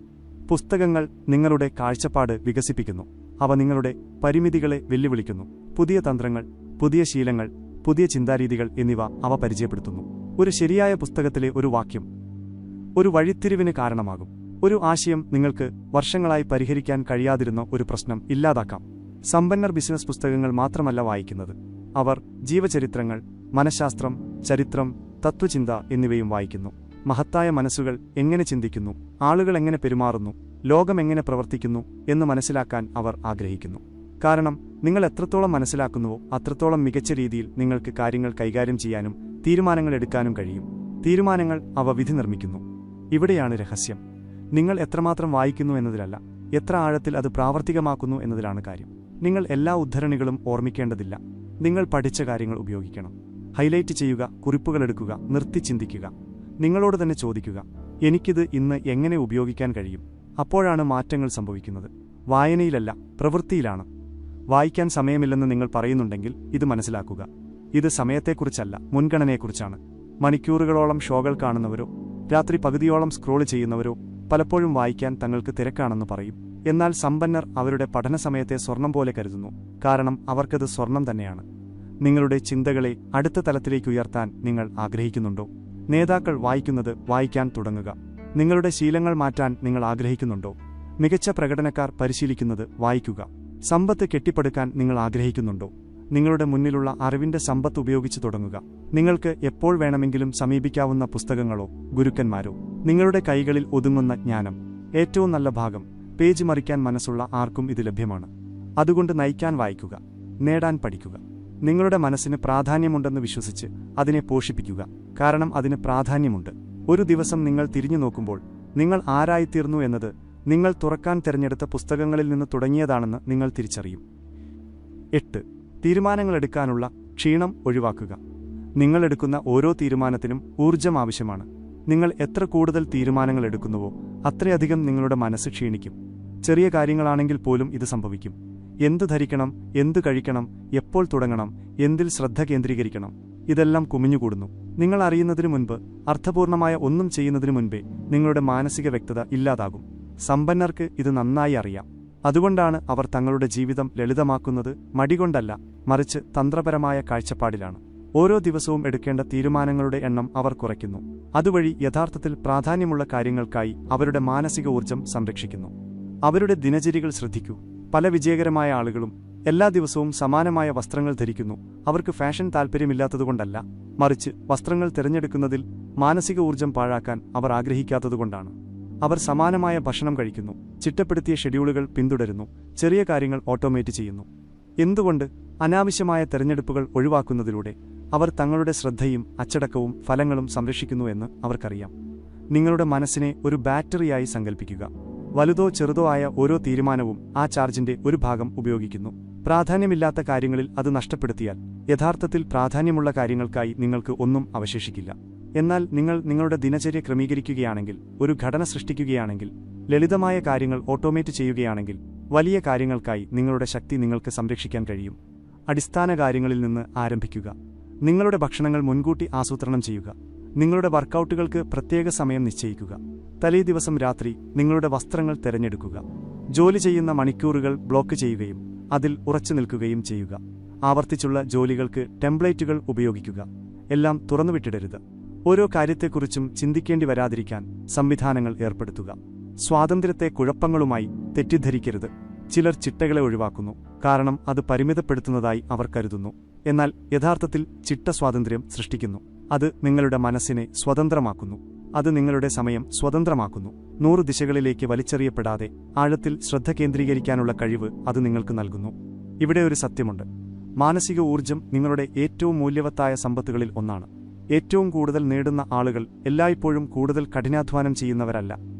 പുസ്തകങ്ങൾ നിങ്ങളുടെ കാഴ്ചപ്പാട് വികസിപ്പിക്കുന്നു. അവ നിങ്ങളുടെ പരിമിതികളെ വെല്ലുവിളിക്കുന്നു. പുതിയ തന്ത്രങ്ങൾ, പുതിയ ശീലങ്ങൾ, പുതിയ ചിന്താരീതികൾ എന്നിവ അവ പരിചയപ്പെടുത്തുന്നു. ഒരു ശരിയായ പുസ്തകത്തിലെ ഒരു വാക്യം ഒരു വഴിത്തിരിവിന് കാരണമാകും. ഒരു ആശയം നിങ്ങൾക്ക് വർഷങ്ങളായി പരിഹരിക്കാൻ കഴിയാതിരുന്ന ഒരു പ്രശ്നം ഇല്ലാതാക്കാം. സമ്പന്നർ ബിസിനസ് പുസ്തകങ്ങൾ മാത്രമല്ല വായിക്കുന്നത്. അവർ ജീവചരിത്രങ്ങൾ, മനഃശാസ്ത്രം, ചരിത്രം, തത്വചിന്ത എന്നിവയും വായിക്കുന്നു. മഹത്തായ മനസ്സുകൾ എങ്ങനെ ചിന്തിക്കുന്നു, ആളുകൾ എങ്ങനെ പെരുമാറുന്നു, ലോകം എങ്ങനെ പ്രവർത്തിക്കുന്നു എന്ന് മനസ്സിലാക്കാൻ അവർ ആഗ്രഹിക്കുന്നു. കാരണം നിങ്ങൾ എത്രത്തോളം മനസ്സിലാക്കുന്നുവോ അത്രത്തോളം മികച്ച രീതിയിൽ നിങ്ങൾക്ക് കാര്യങ്ങൾ കൈകാര്യം ചെയ്യാനും തീരുമാനങ്ങൾ എടുക്കാനും കഴിയും. തീരുമാനങ്ങൾ അവ വിധി നിർമ്മിക്കുന്നു. ഇവിടെയാണ് രഹസ്യം. നിങ്ങൾ എത്രമാത്രം വായിക്കുന്നു എന്നതിലല്ല, എത്ര ആഴത്തിൽ അത് പ്രാവർത്തികമാക്കുന്നു എന്നതിലാണ് കാര്യം. നിങ്ങൾ എല്ലാ ഉദ്ധരണികളും ഓർമ്മിക്കേണ്ടതില്ല. നിങ്ങൾ പഠിച്ച കാര്യങ്ങൾ ഉപയോഗിക്കണം. ഹൈലൈറ്റ് ചെയ്യുക, കുറിപ്പുകളെടുക്കുക, നിർത്തി ചിന്തിക്കുക. നിങ്ങളോട് തന്നെ ചോദിക്കുക, എനിക്കിത് ഇന്ന് എങ്ങനെ ഉപയോഗിക്കാൻ കഴിയും? അപ്പോഴാണ് മാറ്റങ്ങൾ സംഭവിക്കുന്നത്. വായനയിലല്ല, പ്രവൃത്തിയിലാണ്. വായിക്കാൻ സമയമില്ലെന്ന് നിങ്ങൾ പറയുന്നുണ്ടെങ്കിൽ ഇത് മനസ്സിലാക്കുക. ഇത് സമയത്തെക്കുറിച്ചല്ല, മുൻഗണനയെക്കുറിച്ചാണ്. മണിക്കൂറുകളോളം ഷോകൾ കാണുന്നവരോ രാത്രി പകുതിയോളം സ്ക്രോൾ ചെയ്യുന്നവരോ പലപ്പോഴും വായിക്കാൻ തങ്ങൾക്ക് തിരക്കാണെന്ന് പറയും. എന്നാൽ സമ്പന്നർ അവരുടെ പഠനസമയത്തെ സ്വർണം പോലെ കരുതുന്നു. കാരണം അവർക്കത് സ്വർണം തന്നെയാണ്. നിങ്ങളുടെ ചിന്തകളെ അടുത്ത തലത്തിലേക്ക് ഉയർത്താൻ നിങ്ങൾ ആഗ്രഹിക്കുന്നുണ്ടോ? നേതാക്കൾ വായിക്കുന്നത് വായിക്കാൻ തുടങ്ങുക. നിങ്ങളുടെ ശീലങ്ങൾ മാറ്റാൻ നിങ്ങൾ ആഗ്രഹിക്കുന്നുണ്ടോ? മികച്ച പ്രകടനക്കാർ പരിശീലിക്കുന്നത് വായിക്കുക. സമ്പത്ത് കെട്ടിപ്പടുക്കാൻ നിങ്ങൾ ആഗ്രഹിക്കുന്നുണ്ടോ? നിങ്ങളുടെ മുന്നിലുള്ള അറിവിന്റെ സമ്പത്ത് ഉപയോഗിച്ചു തുടങ്ങുക. നിങ്ങൾക്ക് എപ്പോൾ വേണമെങ്കിലും സമീപിക്കാവുന്ന പുസ്തകങ്ങളോ ഗുരുക്കന്മാരോ. നിങ്ങളുടെ കൈകളിൽ ഒതുങ്ങുന്ന ജ്ഞാനം. ഏറ്റവും നല്ല ഭാഗം, പേജ് മറിക്കാൻ മനസ്സുള്ള ആർക്കും ഇത് ലഭ്യമാണ്. അതുകൊണ്ട് നയിക്കാൻ വായിക്കുക, നേടാൻ പഠിക്കുക. നിങ്ങളുടെ മനസ്സിന് പ്രാധാന്യമുണ്ടെന്ന് വിശ്വസിച്ച് അതിനെ പോഷിപ്പിക്കുക. കാരണം അതിന് പ്രാധാന്യമുണ്ട്. ഒരു ദിവസം നിങ്ങൾ തിരിഞ്ഞു നോക്കുമ്പോൾ നിങ്ങൾ ആരായിത്തീർന്നു എന്നത് നിങ്ങൾ തുറക്കാൻ തിരഞ്ഞെടുത്ത പുസ്തകങ്ങളിൽ നിന്ന് തുടങ്ങിയതാണെന്ന് നിങ്ങൾ തിരിച്ചറിയും. 8. തീരുമാനങ്ങളെടുക്കാനുള്ള ക്ഷീണം ഒഴിവാക്കുക. നിങ്ങളെടുക്കുന്ന ഓരോ തീരുമാനത്തിനും ഊർജ്ജം ആവശ്യമാണ്. നിങ്ങൾ എത്ര കൂടുതൽ തീരുമാനങ്ങൾ എടുക്കുന്നുവോ അത്രയധികം നിങ്ങളുടെ മനസ്സ് ക്ഷീണിക്കും. ചെറിയ കാര്യങ്ങളാണെങ്കിൽ പോലും ഇത് സംഭവിക്കും. എന്തു ധരിക്കണം, എന്തു കഴിക്കണം, എപ്പോൾ തുടങ്ങണം, എന്തിൽ ശ്രദ്ധ കേന്ദ്രീകരിക്കണം, ഇതെല്ലാം കുമിഞ്ഞുകൂടുന്നു. നിങ്ങൾ അറിയുന്നതിനു മുൻപ്, അർത്ഥപൂർണമായ ഒന്നും ചെയ്യുന്നതിനു മുൻപേ നിങ്ങളുടെ മാനസിക വ്യക്തത ഇല്ലാതാകും. സമ്പന്നർക്ക് ഇത് നന്നായി അറിയാം. അതുകൊണ്ടാണ് അവർ തങ്ങളുടെ ജീവിതം ലളിതമാക്കുന്നത് മടികൊണ്ടല്ല, മറിച്ച് തന്ത്രപരമായ കാഴ്ചപ്പാടിലാണ്. ഓരോ ദിവസവും എടുക്കേണ്ട തീരുമാനങ്ങളുടെ എണ്ണം അവർ കുറയ്ക്കുന്നു. അതുവഴി യഥാർത്ഥത്തിൽ പ്രാധാന്യമുള്ള കാര്യങ്ങൾക്കായി അവരുടെ മാനസിക ഊർജ്ജം സംരക്ഷിക്കുന്നു. അവരുടെ ദിനചര്യകൾ ശ്രദ്ധിക്കൂ. പല വിജയകരമായ ആളുകളും എല്ലാ ദിവസവും സമാനമായ വസ്ത്രങ്ങൾ ധരിക്കുന്നു. അവർക്ക് ഫാഷൻ താൽപ്പര്യമില്ലാത്തതുകൊണ്ടല്ല, മറിച്ച് വസ്ത്രങ്ങൾ തിരഞ്ഞെടുക്കുന്നതിൽ മാനസിക ഊർജ്ജം പാഴാക്കാൻ അവർ ആഗ്രഹിക്കാത്തതുകൊണ്ടാണ്. അവർ സമാനമായ ഭക്ഷണം കഴിക്കുന്നു, ചിട്ടപ്പെടുത്തിയ ഷെഡ്യൂളുകൾ പിന്തുടരുന്നു, ചെറിയ കാര്യങ്ങൾ ഓട്ടോമേറ്റ് ചെയ്യുന്നു. എന്തുകൊണ്ട്? അനാവശ്യമായ തെരഞ്ഞെടുപ്പുകൾ ഒഴിവാക്കുന്നതിലൂടെ അവർ തങ്ങളുടെ ശ്രദ്ധയും അച്ചടക്കവും ഫലങ്ങളും സംരക്ഷിക്കുന്നുവെന്ന് അവർക്കറിയാം. നിങ്ങളുടെ മനസ്സിനെ ഒരു ബാറ്ററിയായി സങ്കൽപ്പിക്കുക. വലുതോ ചെറുതോ ആയ ഓരോ തീരുമാനവും ആ ചാർജിന്റെ ഒരു ഭാഗം ഉപയോഗിക്കുന്നു. പ്രാധാന്യമില്ലാത്ത കാര്യങ്ങളിൽ അത് നഷ്ടപ്പെടുത്തിയാൽ യഥാർത്ഥത്തിൽ പ്രാധാന്യമുള്ള കാര്യങ്ങൾക്കായി നിങ്ങൾക്ക് ഒന്നും അവശേഷിക്കില്ല. എന്നാൽ നിങ്ങൾ നിങ്ങളുടെ ദിനചര്യ ക്രമീകരിക്കുകയാണെങ്കിൽ, ഒരു ഘടന സൃഷ്ടിക്കുകയാണെങ്കിൽ, ലളിതമായ കാര്യങ്ങൾ ഓട്ടോമേറ്റ് ചെയ്യുകയാണെങ്കിൽ, വലിയ കാര്യങ്ങൾക്കായി നിങ്ങളുടെ ശക്തി നിങ്ങൾക്ക് സംരക്ഷിക്കാൻ കഴിയും. അടിസ്ഥാന കാര്യങ്ങളിൽ നിന്ന് ആരംഭിക്കുക. നിങ്ങളുടെ ഭക്ഷണങ്ങൾ മുൻകൂട്ടി ആസൂത്രണം ചെയ്യുക. നിങ്ങളുടെ വർക്കൗട്ടുകൾക്ക് പ്രത്യേക സമയം നിശ്ചയിക്കുക. തലേദിവസം രാത്രി നിങ്ങളുടെ വസ്ത്രങ്ങൾ തിരഞ്ഞെടുക്കുക. ജോലി ചെയ്യുന്ന മണിക്കൂറുകൾ ബ്ലോക്ക് ചെയ്യുകയും അതിൽ ഉറച്ചു നിൽക്കുകയും ചെയ്യുക. ആവർത്തിച്ചുള്ള ജോലികൾക്ക് ടെംപ്ലേറ്റുകൾ ഉപയോഗിക്കുക. എല്ലാം തുറന്നുവിട്ടിടരുത്. ഓരോ കാര്യത്തെക്കുറിച്ചും ചിന്തിക്കേണ്ടി വരാതിരിക്കാൻ സംവിധാനങ്ങൾ ഏർപ്പെടുത്തുക. സ്വാതന്ത്ര്യത്തെ കുഴപ്പങ്ങളുമായി തെറ്റിദ്ധരിക്കരുത്. ചിലർ ചിട്ടകളെ ഒഴിവാക്കുന്നു, കാരണം അത് പരിമിതപ്പെടുത്തുന്നതായി അവർ കരുതുന്നു. എന്നാൽ യഥാർത്ഥത്തിൽ ചിട്ട സ്വാതന്ത്ര്യം സൃഷ്ടിക്കുന്നു. അത് നിങ്ങളുടെ മനസ്സിനെ സ്വതന്ത്രമാക്കുന്നു. അത് നിങ്ങളുടെ സമയം സ്വതന്ത്രമാക്കുന്നു. 100 ദിശകളിലേക്ക് വലിച്ചെറിയപ്പെടാതെ ആഴത്തിൽ ശ്രദ്ധ കേന്ദ്രീകരിക്കാനുള്ള കഴിവ് അത് നിങ്ങൾക്ക് നൽകുന്നു. ഇവിടെ ഒരു സത്യമുണ്ട്. മാനസിക ഊർജ്ജം നിങ്ങളുടെ ഏറ്റവും മൂല്യവത്തായ സമ്പത്തുകളിൽ ഒന്നാണ്. ഏറ്റവും കൂടുതൽ നേടുന്ന ആളുകൾ എല്ലായ്പ്പോഴും കൂടുതൽ കഠിനാധ്വാനം ചെയ്യുന്നവരല്ല.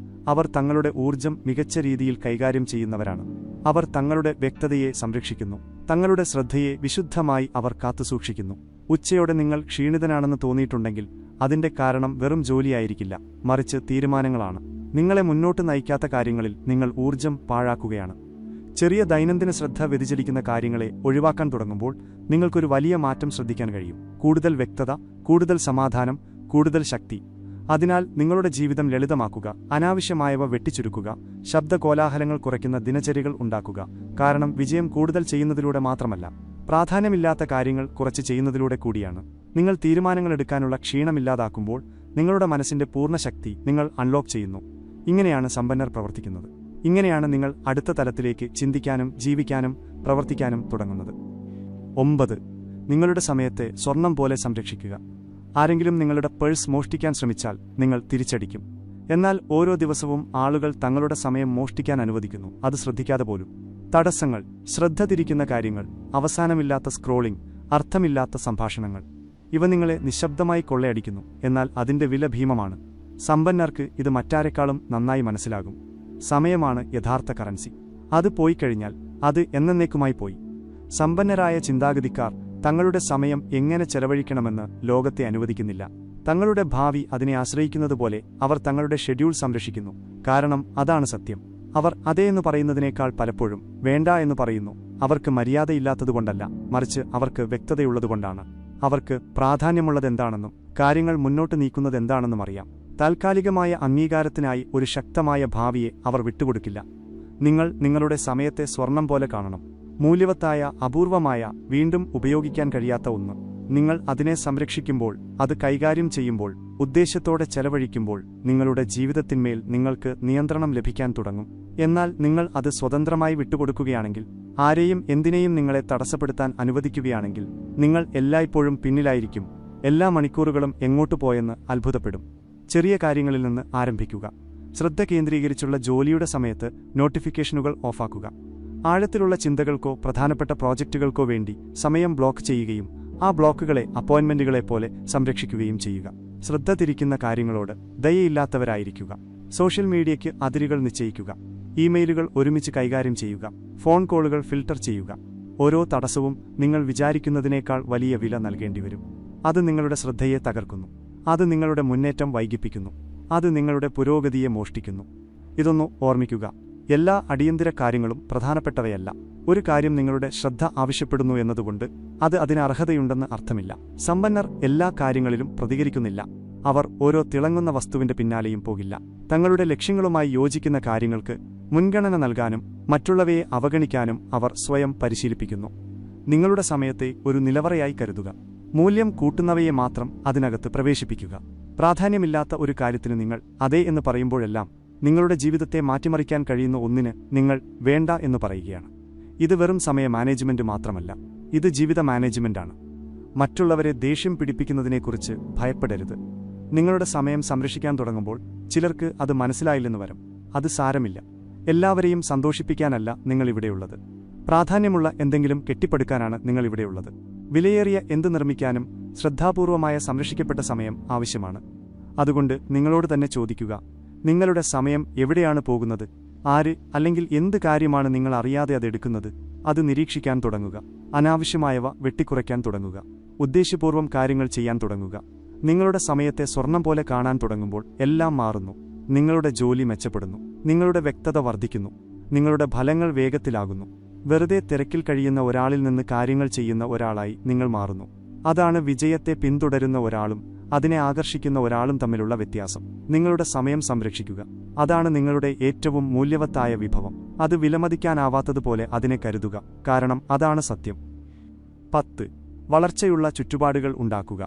അവർ തങ്ങളുടെ ഊർജ്ജം മികച്ച രീതിയിൽ കൈകാര്യം ചെയ്യുന്നവരാണ്. അവർ തങ്ങളുടെ വ്യക്തതയെ സംരക്ഷിക്കുന്നു. തങ്ങളുടെ ശ്രദ്ധയെ വിശുദ്ധമായി അവർ കാത്തുസൂക്ഷിക്കുന്നു. ഉച്ചയോടെ നിങ്ങൾ ക്ഷീണിതനാണെന്ന് തോന്നിയിട്ടുണ്ടെങ്കിൽ അതിന്റെ കാരണം വെറും ജോലിയായിരിക്കില്ല, മറിച്ച് തീരുമാനങ്ങളാണ്. നിങ്ങളെ മുന്നോട്ട് നയിക്കാത്ത കാര്യങ്ങളിൽ നിങ്ങൾ ഊർജ്ജം പാഴാക്കുകയാണ്. ചെറിയ ദൈനംദിന ശ്രദ്ധ വ്യതിചലിക്കുന്ന കാര്യങ്ങളെ ഒഴിവാക്കാൻ തുടങ്ങുമ്പോൾ നിങ്ങൾക്കൊരു വലിയ മാറ്റം ശ്രദ്ധിക്കാൻ കഴിയും. കൂടുതൽ വ്യക്തത, കൂടുതൽ സമാധാനം, കൂടുതൽ ശക്തി. അതിനാൽ നിങ്ങളുടെ ജീവിതം ലളിതമാക്കുക. അനാവശ്യമായവ വെട്ടിച്ചുരുക്കുക. ശബ്ദകോലാഹലങ്ങൾ കുറയ്ക്കുന്ന ദിനചര്യകൾ ഉണ്ടാക്കുക. കാരണം വിജയം കൂടുതൽ ചെയ്യുന്നതിലൂടെ മാത്രമല്ല, പ്രാധാന്യമില്ലാത്ത കാര്യങ്ങൾ കുറച്ച് ചെയ്യുന്നതിലൂടെ കൂടിയാണ്. നിങ്ങൾ തീരുമാനങ്ങളെടുക്കാനുള്ള ക്ഷീണമില്ലാതാക്കുമ്പോൾ നിങ്ങളുടെ മനസ്സിന്റെ പൂർണ്ണ ശക്തി നിങ്ങൾ അൺലോക്ക് ചെയ്യുന്നു. ഇങ്ങനെയാണ് സമ്പന്നർ പ്രവർത്തിക്കുന്നത്. ഇങ്ങനെയാണ് നിങ്ങൾ അടുത്ത തലത്തിലേക്ക് ചിന്തിക്കാനും ജീവിക്കാനും പ്രവർത്തിക്കാനും തുടങ്ങുന്നത്. 9. നിങ്ങളുടെ സമയത്തെ സ്വർണം പോലെ സംരക്ഷിക്കുക. ആരെങ്കിലും നിങ്ങളുടെ പേഴ്സ് മോഷ്ടിക്കാൻ ശ്രമിച്ചാൽ നിങ്ങൾ തിരിച്ചടിക്കും. എന്നാൽ ഓരോ ദിവസവും ആളുകൾ തങ്ങളുടെ സമയം മോഷ്ടിക്കാൻ അനുവദിക്കുന്നു, അത് ശ്രദ്ധിക്കാതെ പോലും. തടസ്സങ്ങൾ, ശ്രദ്ധ തിരിക്കുന്ന കാര്യങ്ങൾ, അവസാനമില്ലാത്ത സ്ക്രോളിംഗ്, അർത്ഥമില്ലാത്ത സംഭാഷണങ്ങൾ, ഇവ നിങ്ങളെ നിശബ്ദമായി കൊള്ളയടിക്കുന്നു. എന്നാൽ അതിന്റെ വില ഭീമമാണ്. സമ്പന്നർക്ക് ഇത് മറ്റാരെക്കാളും നന്നായി മനസ്സിലാകും. സമയമാണ് യഥാർത്ഥ കറൻസി. അത് പോയിക്കഴിഞ്ഞാൽ അത് എന്നേക്കുമായി പോയി. സമ്പന്നരായ ചിന്താഗതിക്കാർ തങ്ങളുടെ സമയം എങ്ങനെ ചെലവഴിക്കണമെന്ന് ലോകത്തെ അനുവദിക്കുന്നില്ല. തങ്ങളുടെ ഭാവി അതിനെ ആശ്രയിക്കുന്നതുപോലെ അവർ തങ്ങളുടെ ഷെഡ്യൂൾ സംരക്ഷിക്കുന്നു. കാരണം അതാണ് സത്യം. അവർ അതേ എന്ന് പറയുന്നതിനേക്കാൾ പലപ്പോഴും വേണ്ട എന്ന് പറയുന്നു. അവർക്ക് മര്യാദയില്ലാത്തതുകൊണ്ടല്ല, മറിച്ച് അവർക്ക് വ്യക്തതയുള്ളതുകൊണ്ടാണ്. അവർക്ക് പ്രാധാന്യമുള്ളതെന്താണെന്നും കാര്യങ്ങൾ മുന്നോട്ട് നീക്കുന്നതെന്താണെന്നും അറിയാം. താൽക്കാലികമായ അംഗീകാരത്തിനായി ഒരു ശക്തമായ ഭാവിയെ അവർ വിട്ടുകൊടുക്കില്ല. നിങ്ങൾ നിങ്ങളുടെ സമയത്തെ സ്വർണം പോലെ കാണണം. മൂല്യവത്തായ, അപൂർവമായ, വീണ്ടും ഉപയോഗിക്കാൻ കഴിയാത്ത ഒന്ന്. നിങ്ങൾ അതിനെ സംരക്ഷിക്കുമ്പോൾ, അത് കൈകാര്യം ചെയ്യുമ്പോൾ, ഉദ്ദേശ്യത്തോടെ ചെലവഴിക്കുമ്പോൾ നിങ്ങളുടെ ജീവിതത്തിന്മേൽ നിങ്ങൾക്ക് നിയന്ത്രണം ലഭിക്കാൻ തുടങ്ങും. എന്നാൽ നിങ്ങൾ അത് സ്വതന്ത്രമായി വിട്ടുകൊടുക്കുകയാണെങ്കിൽ, ആരെയും എന്തിനേയും നിങ്ങളെ തടസ്സപ്പെടുത്താൻ അനുവദിക്കുകയാണെങ്കിൽ, നിങ്ങൾ എല്ലായ്പ്പോഴും പിന്നിലായിരിക്കും. എല്ലാ മണിക്കൂറുകളും എങ്ങോട്ടു പോയെന്ന് അത്ഭുതപ്പെടും. ചെറിയ കാര്യങ്ങളിൽ നിന്ന് ആരംഭിക്കുക. ശ്രദ്ധ കേന്ദ്രീകരിച്ചുള്ള ജോലിയുടെ സമയത്ത് നോട്ടിഫിക്കേഷനുകൾ ഓഫാക്കുക. ആഴത്തിലുള്ള ചിന്തകൾക്കോ പ്രധാനപ്പെട്ട പ്രോജക്റ്റുകൾക്കോ വേണ്ടി സമയം ബ്ലോക്ക് ചെയ്യുകയും ആ ബ്ലോക്കുകളെ അപ്പോയിന്റ്മെന്റുകളെപ്പോലെ സംരക്ഷിക്കുകയും ചെയ്യുക. ശ്രദ്ധ തിരിക്കുന്ന കാര്യങ്ങളോട് ദയയില്ലാത്തവരായിരിക്കുക. സോഷ്യൽ മീഡിയയ്ക്ക് അതിരുകൾ നിശ്ചയിക്കുക. ഇമെയിലുകൾ ഒരുമിച്ച് കൈകാര്യം ചെയ്യുക. ഫോൺ കോളുകൾ ഫിൽട്ടർ ചെയ്യുക. ഓരോ തടസ്സവും നിങ്ങൾ വിചാരിക്കുന്നതിനേക്കാൾ വലിയ വില നൽകേണ്ടിവരും. അത് നിങ്ങളുടെ ശ്രദ്ധയെ തകർക്കുന്നു. അത് നിങ്ങളുടെ മുന്നേറ്റം വൈകിപ്പിക്കുന്നു. അത് നിങ്ങളുടെ പുരോഗതിയെ മോഷ്ടിക്കുന്നു. ഇതൊന്നു ഓർമ്മിക്കുക. എല്ലാ അടിയന്തര കാര്യങ്ങളും പ്രധാനപ്പെട്ടവയല്ല. ഒരു കാര്യം നിങ്ങളുടെ ശ്രദ്ധ ആവശ്യപ്പെടുന്നു എന്നതുകൊണ്ട് അത് അതിന് അർഹതയുണ്ടെന്ന് അർത്ഥമില്ല. സമ്പന്നർ എല്ലാ കാര്യങ്ങളിലും പ്രതികരിക്കുന്നില്ല. അവർ ഓരോ തിളങ്ങുന്ന വസ്തുവിന്റെ പിന്നാലെയും പോകില്ല. തങ്ങളുടെ ലക്ഷ്യങ്ങളുമായി യോജിക്കുന്ന കാര്യങ്ങൾക്ക് മുൻഗണന നൽകാനും മറ്റുള്ളവയെ അവഗണിക്കാനും അവർ സ്വയം പരിശീലിപ്പിക്കുന്നു. നിങ്ങളുടെ സമയത്തെ ഒരു നിലവറയായി കരുതുക. മൂല്യം കൂട്ടുന്നവയെ മാത്രം അതിനകത്ത് പ്രവേശിപ്പിക്കുക. പ്രാധാന്യമില്ലാത്ത ഒരു കാര്യത്തിന് നിങ്ങൾ അതെ എന്ന് പറയുമ്പോഴെല്ലാം നിങ്ങളുടെ ജീവിതത്തെ മാറ്റിമറിക്കാൻ കഴിയുന്ന ഒന്നിന് നിങ്ങൾ വേണ്ട എന്ന് പറയുകയാണ്. ഇത് വെറും സമയ മാനേജ്മെന്റ് മാത്രമല്ല, ഇത് ജീവിത മാനേജ്മെന്റാണ്. മറ്റുള്ളവരെ ദേഷ്യം പിടിപ്പിക്കുന്നതിനെക്കുറിച്ച് ഭയപ്പെടരുത്. നിങ്ങളുടെ സമയം സംരക്ഷിക്കാൻ തുടങ്ങുമ്പോൾ ചിലർക്ക് അത് മനസ്സിലായില്ലെന്ന് വരും. അത് സാരമില്ല. എല്ലാവരെയും സന്തോഷിപ്പിക്കാനല്ല നിങ്ങളിവിടെയുള്ളത്. പ്രാധാന്യമുള്ള എന്തെങ്കിലും കെട്ടിപ്പടുക്കാനാണ് നിങ്ങളിവിടെയുള്ളത്. വിലയേറിയ എന്ത് നിർമ്മിക്കാനും ശ്രദ്ധാപൂർവമായ സംരക്ഷിക്കപ്പെട്ട സമയം ആവശ്യമാണ്. അതുകൊണ്ട് നിങ്ങളോട് തന്നെ ചോദിക്കുക, നിങ്ങളുടെ സമയം എവിടെയാണ് പോകുന്നത്? ആര് അല്ലെങ്കിൽ എന്ത് കാര്യമാണ് നിങ്ങൾ അറിയാതെ അതെടുക്കുന്നത്? അത് നിരീക്ഷിക്കാൻ തുടങ്ങുക. അനാവശ്യമായവ വെട്ടിക്കുറയ്ക്കാൻ തുടങ്ങുക. ഉദ്ദേശ്യപൂർവ്വം കാര്യങ്ങൾ ചെയ്യാൻ തുടങ്ങുക. നിങ്ങളുടെ സമയത്തെ സ്വർണം പോലെ കാണാൻ തുടങ്ങുമ്പോൾ എല്ലാം മാറുന്നു. നിങ്ങളുടെ ജോലി മെച്ചപ്പെടുന്നു. നിങ്ങളുടെ വ്യക്തത വർദ്ധിക്കുന്നു. നിങ്ങളുടെ ഫലങ്ങൾ വേഗത്തിലാകുന്നു. വെറുതെ തിരക്കിൽ കഴിയുന്ന ഒരാളിൽ നിന്ന് കാര്യങ്ങൾ ചെയ്യുന്ന ഒരാളായി നിങ്ങൾ മാറുന്നു. അതാണ് വിജയത്തെ പിന്തുടരുന്ന ഒരാളും അതിനെ ആകർഷിക്കുന്ന ഒരാളും തമ്മിലുള്ള വ്യത്യാസം. നിങ്ങളുടെ സമയം സംരക്ഷിക്കുക. അതാണ് നിങ്ങളുടെ ഏറ്റവും മൂല്യവത്തായ വിഭവം. അത് വിലമതിക്കാനാവാത്തതുപോലെ അതിനെ കരുതുക. കാരണം അതാണ് സത്യം. 10. വളർച്ചയുള്ള ചുറ്റുപാടുകൾ ഉണ്ടാക്കുക.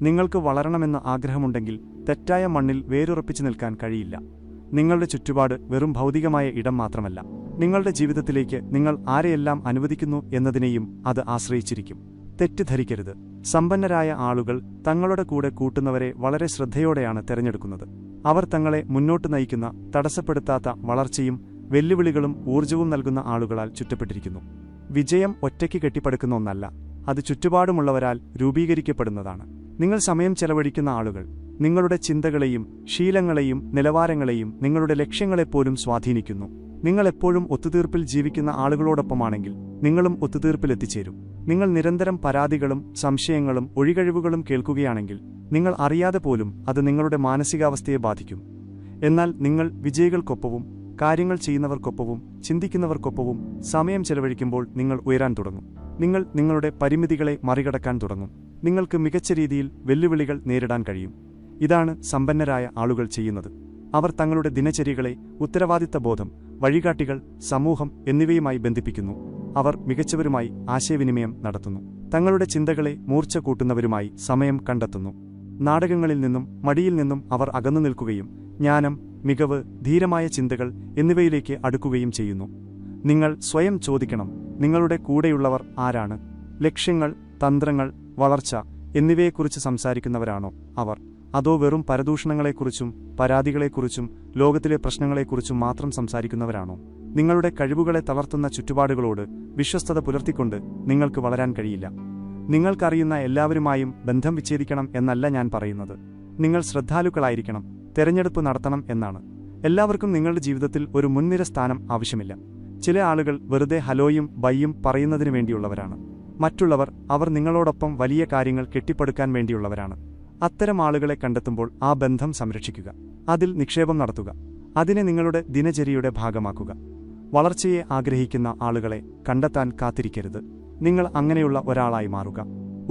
നിങ്ങൾക്ക് വളരണമെന്ന ആഗ്രഹമുണ്ടെങ്കിൽ തെറ്റായ മണ്ണിൽ വേരുറപ്പിച്ചു നിൽക്കാൻ കഴിയില്ല. നിങ്ങളുടെ ചുറ്റുപാട് വെറും ഭൗതികമായ ഇടം മാത്രമല്ല. നിങ്ങളുടെ ജീവിതത്തിലേക്ക് നിങ്ങൾ ആരെയെല്ലാം അനുവദിക്കുന്നു എന്നതിനെയും അത് ആശ്രയിച്ചിരിക്കും. തെറ്റിദ്ധരിക്കരുത്. സമ്പന്നരായ ആളുകൾ തങ്ങളുടെ കൂടെ കൂട്ടുന്നവരെ വളരെ ശ്രദ്ധയോടെയാണ് തെരഞ്ഞെടുക്കുന്നത്. അവർ തങ്ങളെ മുന്നോട്ട് നയിക്കുന്ന, തടസ്സപ്പെടുത്താത്ത വളർച്ചയും വെല്ലുവിളികളും ഊർജ്ജവും നൽകുന്ന ആളുകളാൽ ചുറ്റപ്പെട്ടിരിക്കുന്നു. വിജയം ഒറ്റയ്ക്ക് കെട്ടിപ്പടുക്കുന്ന ഒന്നല്ല, അത് ചുറ്റുപാടുമുള്ളവരാൽ രൂപീകരിക്കപ്പെടുന്നതാണ്. നിങ്ങൾ സമയം ചെലവഴിക്കുന്ന ആളുകൾ നിങ്ങളുടെ ചിന്തകളെയും ശീലങ്ങളെയും നിലവാരങ്ങളെയും നിങ്ങളുടെ ലക്ഷ്യങ്ങളെപ്പോലും സ്വാധീനിക്കുന്നു. നിങ്ങൾ എപ്പോഴും ഒത്തുതീർപ്പിൽ ജീവിക്കുന്ന ആളുകളോടൊപ്പമാണെങ്കിൽ നിങ്ങളും ഒത്തുതീർപ്പിലെത്തിച്ചേരും. നിങ്ങൾ നിരന്തരം പരാതികളും സംശയങ്ങളും ഒഴികഴിവുകളും കേൾക്കുകയാണെങ്കിൽ നിങ്ങൾ അറിയാതെ പോലും അത് നിങ്ങളുടെ മാനസികാവസ്ഥയെ ബാധിക്കും. എന്നാൽ നിങ്ങൾ വിജയികൾക്കൊപ്പവും കാര്യങ്ങൾ ചെയ്യുന്നവർക്കൊപ്പവും ചിന്തിക്കുന്നവർക്കൊപ്പവും സമയം ചെലവഴിക്കുമ്പോൾ നിങ്ങൾ ഉയരാൻ തുടങ്ങും. നിങ്ങൾ നിങ്ങളുടെ പരിമിതികളെ മറികടക്കാൻ തുടങ്ങും. നിങ്ങൾക്ക് മികച്ച രീതിയിൽ വെല്ലുവിളികൾ നേരിടാൻ കഴിയും. ഇതാണ് സമ്പന്നരായ ആളുകൾ ചെയ്യുന്നത്. അവർ തങ്ങളുടെ ദിനചര്യകളെ ഉത്തരവാദിത്തബോധം, വഴികാട്ടികൾ, സമൂഹം എന്നിവയുമായി ബന്ധിപ്പിക്കുന്നു. അവർ മികച്ചവരുമായി ആശയവിനിമയം നടത്തുന്നു. തങ്ങളുടെ ചിന്തകളെ മൂർച്ച കൂട്ടുന്നവരുമായി സമയം കണ്ടെത്തുന്നു. നാടകങ്ങളിൽ നിന്നും മടിയിൽ നിന്നും അവർ അകന്നു നിൽക്കുകയും ജ്ഞാനം, മികവ്, ധീരമായ ചിന്തകൾ എന്നിവയിലേക്ക് അടുക്കുകയും ചെയ്യുന്നു. നിങ്ങൾ സ്വയം ചോദിക്കണം, നിങ്ങളുടെ കൂടെയുള്ളവർ ആരാണ്? ലക്ഷ്യങ്ങൾ, തന്ത്രങ്ങൾ, വളർച്ച എന്നിവയെക്കുറിച്ച് സംസാരിക്കുന്നവരാണോ അവർ? അതോ വെറും പരദൂഷണങ്ങളെക്കുറിച്ചും പരാതികളെക്കുറിച്ചും ലോകത്തിലെ പ്രശ്നങ്ങളെക്കുറിച്ചും മാത്രം സംസാരിക്കുന്നവരാണോ? നിങ്ങളുടെ കഴിവുകളെ തളർത്തുന്ന ചുറ്റുപാടുകളോട് വിശ്വസ്തത പുലർത്തിക്കൊണ്ട് നിങ്ങൾക്ക് വളരാൻ കഴിയില്ല. നിങ്ങൾക്കറിയുന്ന എല്ലാവരുമായും ബന്ധം വിച്ഛേദിക്കണം എന്നല്ല ഞാൻ പറയുന്നത്. നിങ്ങൾ ശ്രദ്ധാലുക്കളായിരിക്കണം, തെരഞ്ഞെടുപ്പ് നടത്തണം എന്നാണ്. എല്ലാവർക്കും നിങ്ങളുടെ ജീവിതത്തിൽ ഒരു മുൻനിര സ്ഥാനം ആവശ്യമില്ല. ചില ആളുകൾ വെറുതെ ഹലോയും ബൈയും പറയുന്നതിനു വേണ്ടിയുള്ളവരാണ്. മറ്റുള്ളവർ അവർ നിങ്ങളോടൊപ്പം വലിയ കാര്യങ്ങൾ കെട്ടിപ്പടുക്കാൻ വേണ്ടിയുള്ളവരാണ്. അത്തരം ആളുകളെ കണ്ടെത്തുമ്പോൾ ആ ബന്ധം സംരക്ഷിക്കുക. അതിൽ നിക്ഷേപം നടത്തുക. അതിനെ നിങ്ങളുടെ ദിനചര്യയുടെ ഭാഗമാക്കുക. വളർച്ചയെ ആഗ്രഹിക്കുന്ന ആളുകളെ കണ്ടെത്താൻ കാത്തിരിക്കരുത്. നിങ്ങൾ അങ്ങനെയുള്ള ഒരാളായി മാറുക.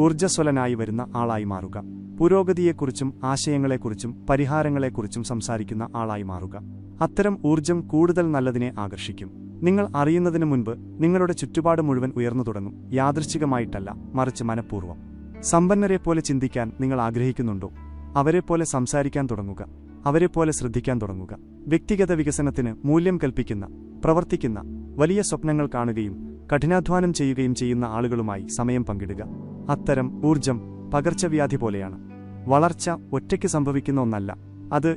ഊർജ്ജസ്വലനായി വരുന്ന ആളായി മാറുക. പുരോഗതിയെക്കുറിച്ചും ആശയങ്ങളെക്കുറിച്ചും പരിഹാരങ്ങളെക്കുറിച്ചും സംസാരിക്കുന്ന ആളായി മാറുക. അത്തരം ഊർജ്ജം കൂടുതൽ നല്ലതിനെ ആകർഷിക്കും. നിങ്ങൾ അറിയുന്നതിനു മുൻപ് നിങ്ങളുടെ ചുറ്റുപാട് മുഴുവൻ ഉയർന്നു തുടങ്ങും. യാദൃച്ഛികമായിട്ടല്ല, മറിച്ച് മനഃപൂർവ്വം. സമ്പന്നരെപ്പോലെ ചിന്തിക്കാൻ നിങ്ങൾ ആഗ്രഹിക്കുന്നുണ്ടോ? അവരെപ്പോലെ സംസാരിക്കാൻ തുടങ്ങുക. അവരെപ്പോലെ ശ്രദ്ധിക്കാൻ തുടങ്ങുക. വ്യക്തിഗത വികസനത്തിന് മൂല്യം കൽപ്പിക്കുന്ന, പ്രവർത്തിക്കുന്ന, വലിയ സ്വപ്നങ്ങൾ കാണുകയും കഠിനാധ്വാനം ചെയ്യുകയും ചെയ്യുന്ന ആളുകളുമായി സമയം പങ്കിടുക. അത്തരം ഊർജ്ജം പകർച്ചവ്യാധി പോലെയാണ്. വളർച്ച ഒറ്റയ്ക്ക് സംഭവിക്കുന്ന ഒന്നല്ല. അത്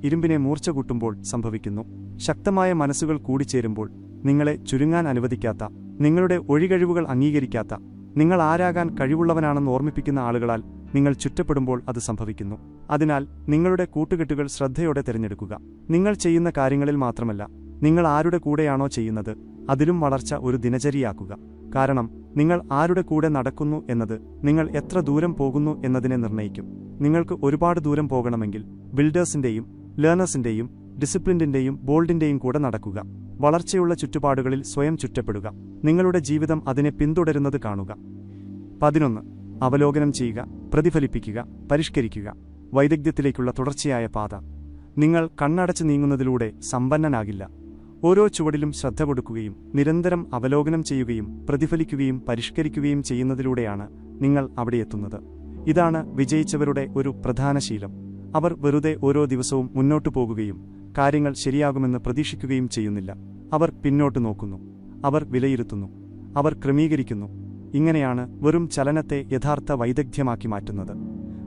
ഇരുമ്പിനെ മൂർച്ച കൂട്ടുമ്പോൾ സംഭവിക്കുന്നു. ശക്തമായ മനസ്സുകൾ കൂടിച്ചേരുമ്പോൾ, നിങ്ങളെ ചുരുങ്ങാൻ അനുവദിക്കാത്ത, നിങ്ങളുടെ ഒഴികഴിവുകൾ അംഗീകരിക്കാത്ത, നിങ്ങൾ ആരാകാൻ കഴിവുള്ളവനാണെന്ന് ഓർമ്മിപ്പിക്കുന്ന ആളുകളാൽ നിങ്ങൾ ചുറ്റപ്പെടുമ്പോൾ അത് സംഭവിക്കുന്നു. അതിനാൽ നിങ്ങളുടെ കൂട്ടുകെട്ടുകൾ ശ്രദ്ധയോടെ തിരഞ്ഞെടുക്കുക. നിങ്ങൾ ചെയ്യുന്ന കാര്യങ്ങളിൽ മാത്രമല്ല, നിങ്ങൾ ആരുടെ കൂടെയാണോ ചെയ്യുന്നത് അതിലും വളർച്ച ഒരു ദിനചര്യയാക്കുക. കാരണം നിങ്ങൾ ആരുടെ കൂടെ നടക്കുന്നു എന്നത് നിങ്ങൾ എത്ര ദൂരം പോകുന്നു എന്നതിനെ നിർണ്ണയിക്കും. നിങ്ങൾക്ക് ഒരുപാട് ദൂരം പോകണമെങ്കിൽ ബിൽഡേഴ്സിന്റെയും ലേണേഴ്സിന്റെയും ഡിസിപ്ലിൻഡിന്റെയും ബോൾഡിന്റെയും കൂടെ നടക്കുക. വളർച്ചയുള്ള ചുറ്റുപാടുകളിൽ സ്വയം ചുറ്റപ്പെടുക. നിങ്ങളുടെ ജീവിതം അതിനെ പിന്തുടരുന്നത് കാണുക. 11. അവലോകനം ചെയ്യുക, പ്രതിഫലിപ്പിക്കുക, പരിഷ്കരിക്കുക. വൈദഗ്ധ്യത്തിലേക്കുള്ള തുടർച്ചയായ പാത. നിങ്ങൾ കണ്ണടച്ച് നീങ്ങുന്നതിലൂടെ സമ്പന്നനാകില്ല. ഓരോ ചുവടിലും ശ്രദ്ധ കൊടുക്കുകയും നിരന്തരം അവലോകനം ചെയ്യുകയും പ്രതിഫലിക്കുകയും പരിഷ്കരിക്കുകയും ചെയ്യുന്നതിലൂടെയാണ് നിങ്ങൾ അവിടെ എത്തുന്നത്. ഇതാണ് വിജയിച്ചവരുടെ ഒരു പ്രധാന ശീലം. അവർ വെറുതെ ഓരോ ദിവസവും മുന്നോട്ടു പോകുകയും കാര്യങ്ങൾ ശരിയാകുമെന്ന് പ്രതീക്ഷിക്കുകയും ചെയ്യുന്നില്ല. അവർ പിന്നോട്ട് നോക്കുന്നു. അവർ വിലയിരുത്തുന്നു. അവർ ക്രമീകരിക്കുന്നു. ഇങ്ങനെയാണ് വെറും ചലനത്തെ യഥാർത്ഥ വൈദഗ്ധ്യമാക്കി മാറ്റുന്നത്.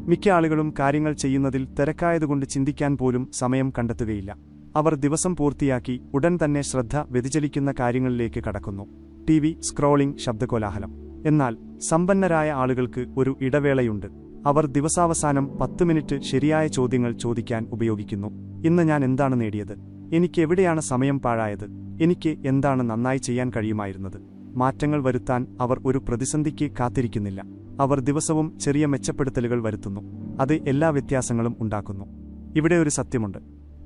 മിക്ക ആളുകളും കാര്യങ്ങൾ ചെയ്യുന്നതിൽ തിരക്കായതുകൊണ്ട് ചിന്തിക്കാൻ പോലും സമയം കണ്ടെത്തുകയില്ല. അവർ ദിവസം പൂർത്തിയാക്കി ഉടൻ തന്നെ ശ്രദ്ധ വ്യതിചലിക്കുന്ന കാര്യങ്ങളിലേക്ക് കടക്കുന്നു. TV, സ്ക്രോളിംഗ്, ശബ്ദകോലാഹലം. എന്നാൽ സമ്പന്നരായ ആളുകൾക്ക് ഒരു ഇടവേളയുണ്ട്. അവർ ദിവസാവസാനം 10 മിനിറ്റ് ശരിയായ ചോദ്യങ്ങൾ ചോദിക്കാൻ ഉപയോഗിക്കുന്നു. ഇന്ന് ഞാൻ എന്താണ് നേടിയത്? എനിക്ക് എവിടെയാണ് സമയം പാഴായത്? എനിക്ക് എന്താണ് നന്നായി ചെയ്യാൻ കഴിയുമായിരുന്നത്? മാറ്റങ്ങൾ വരുത്താൻ അവർ ഒരു പ്രതിസന്ധിക്ക് കാത്തിരിക്കുന്നില്ല. അവർ ദിവസവും ചെറിയ മെച്ചപ്പെടുത്തലുകൾ വരുത്തുന്നു. അത് എല്ലാ വ്യത്യാസങ്ങളും ഉണ്ടാക്കുന്നു. ഇവിടെ ഒരു സത്യമുണ്ട്.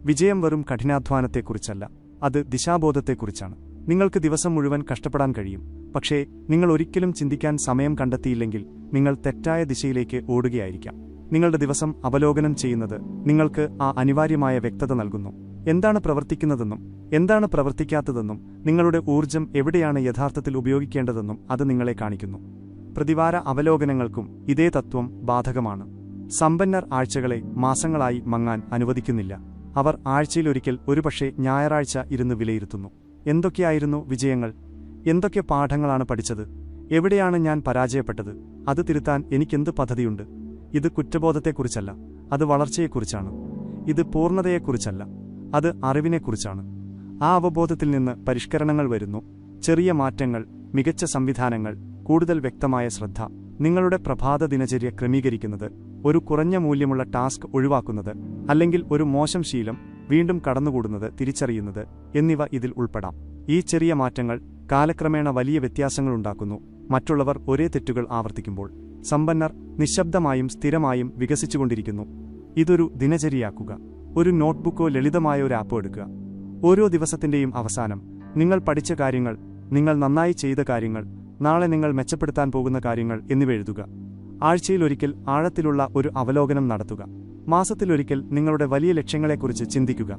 വിജയം വെറും കഠിനാധ്വാനത്തെക്കുറിച്ചല്ല, അത് ദിശാബോധത്തെക്കുറിച്ചാണ്. നിങ്ങൾക്ക് ദിവസം മുഴുവൻ കഷ്ടപ്പെടാൻ കഴിയും, പക്ഷേ നിങ്ങൾ ഒരിക്കലും ചിന്തിക്കാൻ സമയം കണ്ടെത്തിയില്ലെങ്കിൽ നിങ്ങൾ തെറ്റായ ദിശയിലേക്ക് ഓടുകയായിരിക്കാം. നിങ്ങളുടെ ദിവസം അവലോകനം ചെയ്യുന്നത് നിങ്ങൾക്ക് ആ അനിവാര്യമായ വ്യക്തത നൽകുന്നു. എന്താണ് പ്രവർത്തിക്കുന്നതെന്നും എന്താണ് പ്രവർത്തിക്കാത്തതെന്നും നിങ്ങളുടെ ഊർജ്ജം എവിടെയാണ് യഥാർത്ഥത്തിൽ ഉപയോഗിക്കേണ്ടതെന്നും അത് നിങ്ങളെ കാണിക്കുന്നു. പ്രതിവാര അവലോകനങ്ങൾക്കും ഇതേ തത്വം ബാധകമാണ്. സമ്പന്നർ ആഴ്ചകളെ മാസങ്ങളായി മങ്ങാൻ അനുവദിക്കുന്നില്ല. അവർ ആഴ്ചയിലൊരിക്കൽ, ഒരുപക്ഷെ ഞായറാഴ്ച, ഇരുന്ന് വിലയിരുത്തുന്നു. എന്തൊക്കെയായിരുന്നു വിജയങ്ങൾ? എന്തൊക്കെ പാഠങ്ങളാണ് പഠിച്ചത്? എവിടെയാണ് ഞാൻ പരാജയപ്പെട്ടത്? അത് തിരുത്താൻ എനിക്കെന്ത് പദ്ധതിയുണ്ട്? ഇത് കുറ്റബോധത്തെക്കുറിച്ചല്ല, അത് വളർച്ചയെക്കുറിച്ചാണ്. ഇത് പൂർണ്ണതയെക്കുറിച്ചല്ല, അത് അറിവിനെക്കുറിച്ചാണ്. ആ അവബോധത്തിൽ നിന്ന് പരിഷ്കരണങ്ങൾ വരുന്നു. ചെറിയ മാറ്റങ്ങൾ, മികച്ച സംവിധാനങ്ങൾ, കൂടുതൽ വ്യക്തമായ ശ്രദ്ധ. നിങ്ങളുടെ പ്രഭാത ദിനചര്യ ക്രമീകരിക്കുന്നത്, ഒരു കുറഞ്ഞ മൂല്യമുള്ള ടാസ്ക് ഒഴിവാക്കുന്നത്, അല്ലെങ്കിൽ ഒരു മോശം ശീലം വീണ്ടും കടന്നുകൂടുന്നത് തിരിച്ചറിയുന്നത് എന്നിവ ഇതിൽ ഉൾപ്പെടാം. ഈ ചെറിയ മാറ്റങ്ങൾ കാലക്രമേണ വലിയ വ്യത്യാസങ്ങളുണ്ടാക്കുന്നു. മറ്റുള്ളവർ ഒരേ തെറ്റുകൾ ആവർത്തിക്കുമ്പോൾ സമ്പന്നർ നിശബ്ദമായും സ്ഥിരമായും വികസിച്ചുകൊണ്ടിരിക്കുന്നു. ഇതൊരു ദിനചര്യയാക്കുക. ഒരു നോട്ട്ബുക്കോ ലളിതമായ ഒരു ആപ്പോ എടുക്കുക. ഓരോ ദിവസത്തിന്റെയും അവസാനം നിങ്ങൾ പഠിച്ച കാര്യങ്ങൾ, നിങ്ങൾ നന്നായി ചെയ്ത കാര്യങ്ങൾ, നാളെ നിങ്ങൾ മെച്ചപ്പെടുത്താൻ പോകുന്ന കാര്യങ്ങൾ എന്നിവ എഴുതുക. ആഴ്ചയിലൊരിക്കൽ ആഴത്തിലുള്ള ഒരു അവലോകനം നടത്തുക. മാസത്തിലൊരിക്കൽ നിങ്ങളുടെ വലിയ ലക്ഷ്യങ്ങളെക്കുറിച്ച് ചിന്തിക്കുക.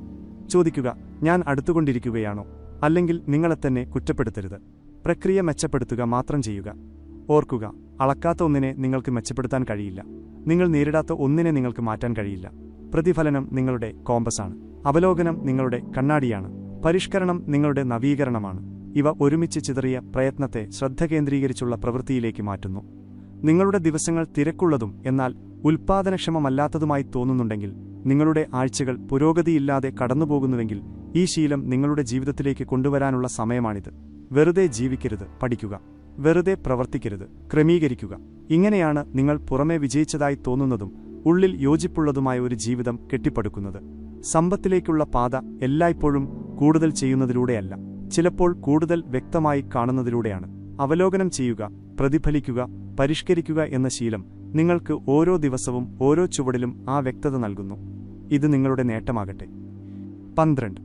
ചോദിക്കുക, ഞാൻ അടുത്തുകൊണ്ടിരിക്കുകയാണോ? അല്ലെങ്കിൽ നിങ്ങളെത്തന്നെ കുറ്റപ്പെടുത്തരുത്. പ്രക്രിയ മെച്ചപ്പെടുത്തുക മാത്രം ചെയ്യുക. ഓർക്കുക, അളക്കാത്ത ഒന്നിനെ നിങ്ങൾക്ക് മെച്ചപ്പെടുത്താൻ കഴിയില്ല. നിങ്ങൾ നേരിടാത്ത ഒന്നിനെ നിങ്ങൾക്ക് മാറ്റാൻ കഴിയില്ല. പ്രതിഫലനം നിങ്ങളുടെ കോമ്പസാണ്. അവലോകനം നിങ്ങളുടെ കണ്ണാടിയാണ്. പരിഷ്കരണം നിങ്ങളുടെ നവീകരണമാണ്. ഇവ ഒരുമിച്ച് ചിതറിയ പ്രയത്നത്തെ ശ്രദ്ധ കേന്ദ്രീകരിച്ചുള്ള പ്രവൃത്തിയിലേക്ക് മാറ്റുന്നു. നിങ്ങളുടെ ദിവസങ്ങൾ തിരക്കുള്ളതും എന്നാൽ ഉൽപ്പാദനക്ഷമമല്ലാത്തതുമായി തോന്നുന്നുണ്ടെങ്കിൽ, നിങ്ങളുടെ ആഴ്ചകൾ പുരോഗതിയില്ലാതെ കടന്നുപോകുന്നുവെങ്കിൽ, ഈ ശീലം നിങ്ങളുടെ ജീവിതത്തിലേക്ക് കൊണ്ടുവരാനുള്ള സമയമാണിത്. വെറുതെ ജീവിക്കരുത്, പഠിക്കുക. വെറുതെ പ്രവർത്തിക്കരുത്, ക്രമീകരിക്കുക. ഇങ്ങനെയാണ് നിങ്ങൾ പുറമേ വിജയിച്ചതായി തോന്നുന്നതും ഉള്ളിൽ യോജിപ്പുള്ളതുമായ ഒരു ജീവിതം കെട്ടിപ്പടുക്കുന്നത്. സമ്പത്തിലേക്കുള്ള പാത എല്ലായ്പ്പോഴും കൂടുതൽ ചെയ്യുന്നതിലൂടെയല്ല, ചിലപ്പോൾ കൂടുതൽ വ്യക്തമായി കാണുന്നതിലൂടെയാണ്. അവലോകനം ചെയ്യുക, പ്രതിഫലിക്കുക, പരിഷ്കരിക്കുക എന്ന ശീലം നിങ്ങൾക്ക് ഓരോ ദിവസവും ഓരോ ചുവടിലും ആ വ്യക്തത നൽകുന്നു. ഇത് നിങ്ങളുടെ നേട്ടമാകട്ടെ. 12.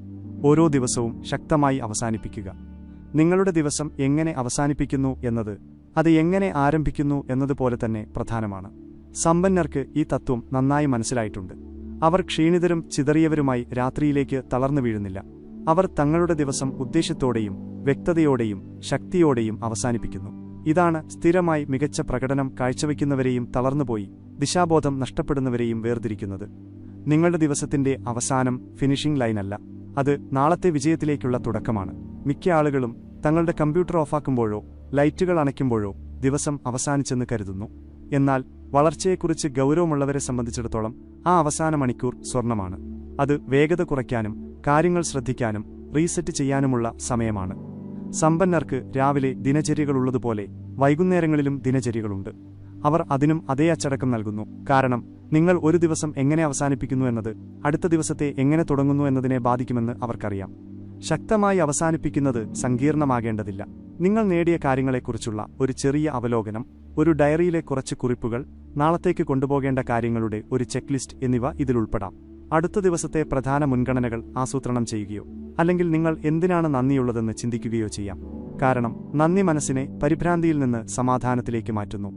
ഓരോ ദിവസവും ശക്തമായി അവസാനിപ്പിക്കുക. നിങ്ങളുടെ ദിവസം എങ്ങനെ അവസാനിപ്പിക്കുന്നു എന്നത് അത് എങ്ങനെ ആരംഭിക്കുന്നു എന്നതുപോലെ തന്നെ പ്രധാനമാണ്. സമ്പന്നർക്ക് ഈ തത്വം നന്നായി മനസ്സിലായിട്ടുണ്ട്. അവർ ക്ഷീണിതരും ചിതറിയവരുമായി രാത്രിയിലേക്ക് തളർന്നു വീഴുന്നില്ല. അവർ തങ്ങളുടെ ദിവസം ഉദ്ദേശ്യത്തോടെയും വ്യക്തതയോടെയും ശക്തിയോടെയും അവസാനിപ്പിക്കുന്നു. ഇതാണ് സ്ഥിരമായി മികച്ച പ്രകടനം കാഴ്ചവെക്കുന്നവരെയും തളർന്നുപോയി ദിശാബോധം നഷ്ടപ്പെടുന്നവരെയും വേർതിരിക്കുന്നത്. നിങ്ങളുടെ ദിവസത്തിന്റെ അവസാനം ഫിനിഷിംഗ് ലൈനല്ല, അത് നാളത്തെ വിജയത്തിലേക്കുള്ള തുടക്കമാണ്. മിക്ക ആളുകളും തങ്ങളുടെ കമ്പ്യൂട്ടർ ഓഫാക്കുമ്പോഴോ ലൈറ്റുകൾ അണയ്ക്കുമ്പോഴോ ദിവസം അവസാനിച്ചെന്ന് കരുതുന്നു. എന്നാൽ വളർച്ചയെക്കുറിച്ച് ഗൗരവമുള്ളവരെ സംബന്ധിച്ചിടത്തോളം ആ അവസാന മണിക്കൂർ സ്വർണ്ണമാണ്. അത് വേഗത കുറയ്ക്കാനും കാര്യങ്ങൾ ശ്രദ്ധിക്കാനും റീസെറ്റ് ചെയ്യാനുമുള്ള സമയമാണ്. സമ്പന്നർക്ക് രാവിലെ ദിനചര്യകളുള്ളതുപോലെ വൈകുന്നേരങ്ങളിലും ദിനചര്യകളുണ്ട്. അവർ അതിനും അതേ അച്ചടക്കം നൽകുന്നു. കാരണം നിങ്ങൾ ഒരു ദിവസം എങ്ങനെ അവസാനിപ്പിക്കുന്നു എന്നത് അടുത്ത ദിവസത്തെ എങ്ങനെ തുടങ്ങുന്നു എന്നതിനെ ബാധിക്കുമെന്ന് അവർക്കറിയാം. ശക്തമായി അവസാനിപ്പിക്കുന്നത് സങ്കീർണമാകേണ്ടതില്ല. നിങ്ങൾ നേടിയ കാര്യങ്ങളെക്കുറിച്ചുള്ള ഒരു ചെറിയ അവലോകനം, ഒരു ഡയറിയിലെ കുറച്ച് കുറിപ്പുകൾ, നാളത്തേക്ക് കൊണ്ടുപോകേണ്ട കാര്യങ്ങളുടെ ഒരു ചെക്ക് ലിസ്റ്റ് എന്നിവ ഇതിലുൾപ്പെടാം. അടുത്ത ദിവസത്തെ പ്രധാന മുൻഗണനകൾ ആസൂത്രണം ചെയ്യുകയോ അല്ലെങ്കിൽ നിങ്ങൾ എന്തിനാണ് നന്ദിയുള്ളതെന്ന് ചിന്തിക്കുകയോ ചെയ്യാം. കാരണം നന്ദി മനസ്സിനെ പരിഭ്രാന്തിയിൽ നിന്ന് സമാധാനത്തിലേക്ക് മാറ്റുന്നു.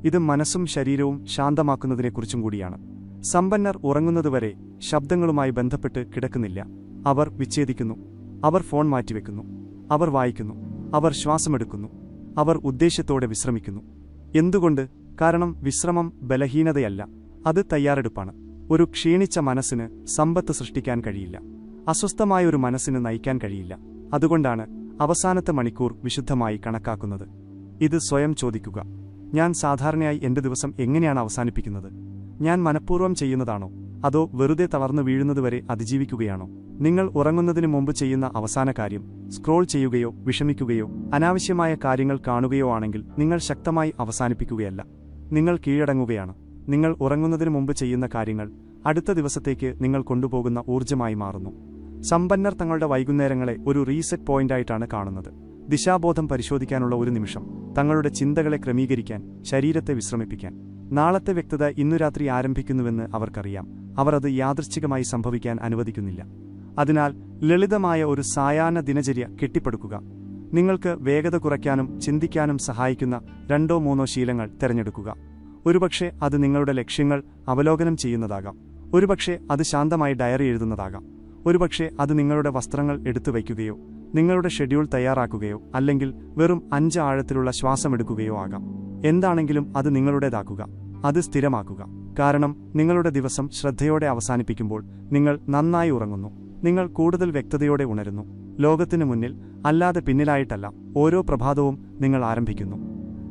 ഇത് മനസ്സും ശരീരവും ശാന്തമാക്കുന്നതിനെക്കുറിച്ചും കൂടിയാണ്. സമ്പന്നർ ഉറങ്ങുന്നതുവരെ ശബ്ദങ്ങളുമായി ബന്ധപ്പെട്ട് കിടക്കുന്നില്ല. അവർ വിച്ഛേദിക്കുന്നു. അവർ ഫോൺ മാറ്റിവെക്കുന്നു. അവർ വായിക്കുന്നു. അവർ ശ്വാസമെടുക്കുന്നു. അവർ ഉദ്ദേശ്യത്തോടെ വിശ്രമിക്കുന്നു. എന്തുകൊണ്ട്? കാരണം വിശ്രമം ബലഹീനതയല്ല, അത് തയ്യാറെടുപ്പാണ്. ഒരു ക്ഷീണിച്ച മനസ്സിന് സമ്പത്ത് സൃഷ്ടിക്കാൻ കഴിയില്ല. അസ്വസ്ഥമായ ഒരു മനസ്സിന് നയിക്കാൻ കഴിയില്ല. അതുകൊണ്ടാണ് അവസാനത്തെ മണിക്കൂർ വിശുദ്ധമായി കണക്കാക്കുന്നത്. ഇത് സ്വയം ചോദിക്കുക. ഞാൻ സാധാരണയായി എന്റെ ദിവസം എങ്ങനെയാണ് അവസാനിപ്പിക്കുന്നത്? ഞാൻ മനഃപൂർവ്വം ചെയ്യുന്നതാണോ അതോ വെറുതെ തളർന്നു വീഴുന്നതുവരെ അതിജീവിക്കുകയാണോ? നിങ്ങൾ ഉറങ്ങുന്നതിനു മുമ്പ് ചെയ്യുന്ന അവസാന കാര്യം സ്ക്രോൾ ചെയ്യുകയോ വിഷമിക്കുകയോ അനാവശ്യമായ കാര്യങ്ങൾ കാണുകയോ ആണെങ്കിൽ നിങ്ങൾ ശക്തമായി അവസാനിപ്പിക്കുകയല്ല, നിങ്ങൾ കീഴടങ്ങുകയാണ്. നിങ്ങൾ ഉറങ്ങുന്നതിനു മുമ്പ് ചെയ്യുന്ന കാര്യങ്ങൾ അടുത്ത ദിവസത്തേക്ക് നിങ്ങൾ കൊണ്ടുപോകുന്ന ഊർജ്ജമായി മാറുന്നു. സമ്പന്നർ തങ്ങളുടെ വൈകുന്നേരങ്ങളെ ഒരു റീസെറ്റ് പോയിന്റായിട്ടാണ് കാണുന്നത്. ദിശാബോധം പരിശോധിക്കാനുള്ള ഒരു നിമിഷം, തങ്ങളുടെ ചിന്തകളെ ക്രമീകരിക്കാൻ, ശരീരത്തെ വിശ്രമിപ്പിക്കാൻ. നാളത്തെ വ്യക്തത ഇന്നു രാത്രി ആരംഭിക്കുന്നുവെന്ന് അവർക്കറിയാം. അവർ അത് യാദൃച്ഛികമായി സംഭവിക്കാൻ അനുവദിക്കുന്നില്ല. അതിനാൽ ലളിതമായ ഒരു സായാഹ്ന ദിനചര്യ കെട്ടിപ്പടുക്കുക. നിങ്ങൾക്ക് വേഗത കുറയ്ക്കാനും ചിന്തിക്കാനും സഹായിക്കുന്ന 2-3 ശീലങ്ങൾ തിരഞ്ഞെടുക്കുക. ഒരുപക്ഷെ അത് നിങ്ങളുടെ ലക്ഷ്യങ്ങൾ അവലോകനം ചെയ്യുന്നതാകാം. ഒരുപക്ഷെ അത് ശാന്തമായി ഡയറി എഴുതുന്നതാകാം. ഒരുപക്ഷെ അത് നിങ്ങളുടെ വസ്ത്രങ്ങൾ എടുത്തു വയ്ക്കുകയോ നിങ്ങളുടെ ഷെഡ്യൂൾ തയ്യാറാക്കുകയോ അല്ലെങ്കിൽ വെറും 5 ആഴത്തിലുള്ള ശ്വാസമെടുക്കുകയോ ആകാം. എന്താണെങ്കിലും അത് നിങ്ങളുടേതാക്കുക. അത് സ്ഥിരമാക്കുക. കാരണം നിങ്ങളുടെ ദിവസം ശ്രദ്ധയോടെ അവസാനിപ്പിക്കുമ്പോൾ നിങ്ങൾ നന്നായി ഉറങ്ങുന്നു. നിങ്ങൾ കൂടുതൽ വ്യക്തതയോടെ ഉണരുന്നു. ലോകത്തിനു മുന്നിൽ അല്ലാതെ പിന്നിലായിട്ടല്ല ഓരോ പ്രഭാതവും നിങ്ങൾ ആരംഭിക്കുന്നു.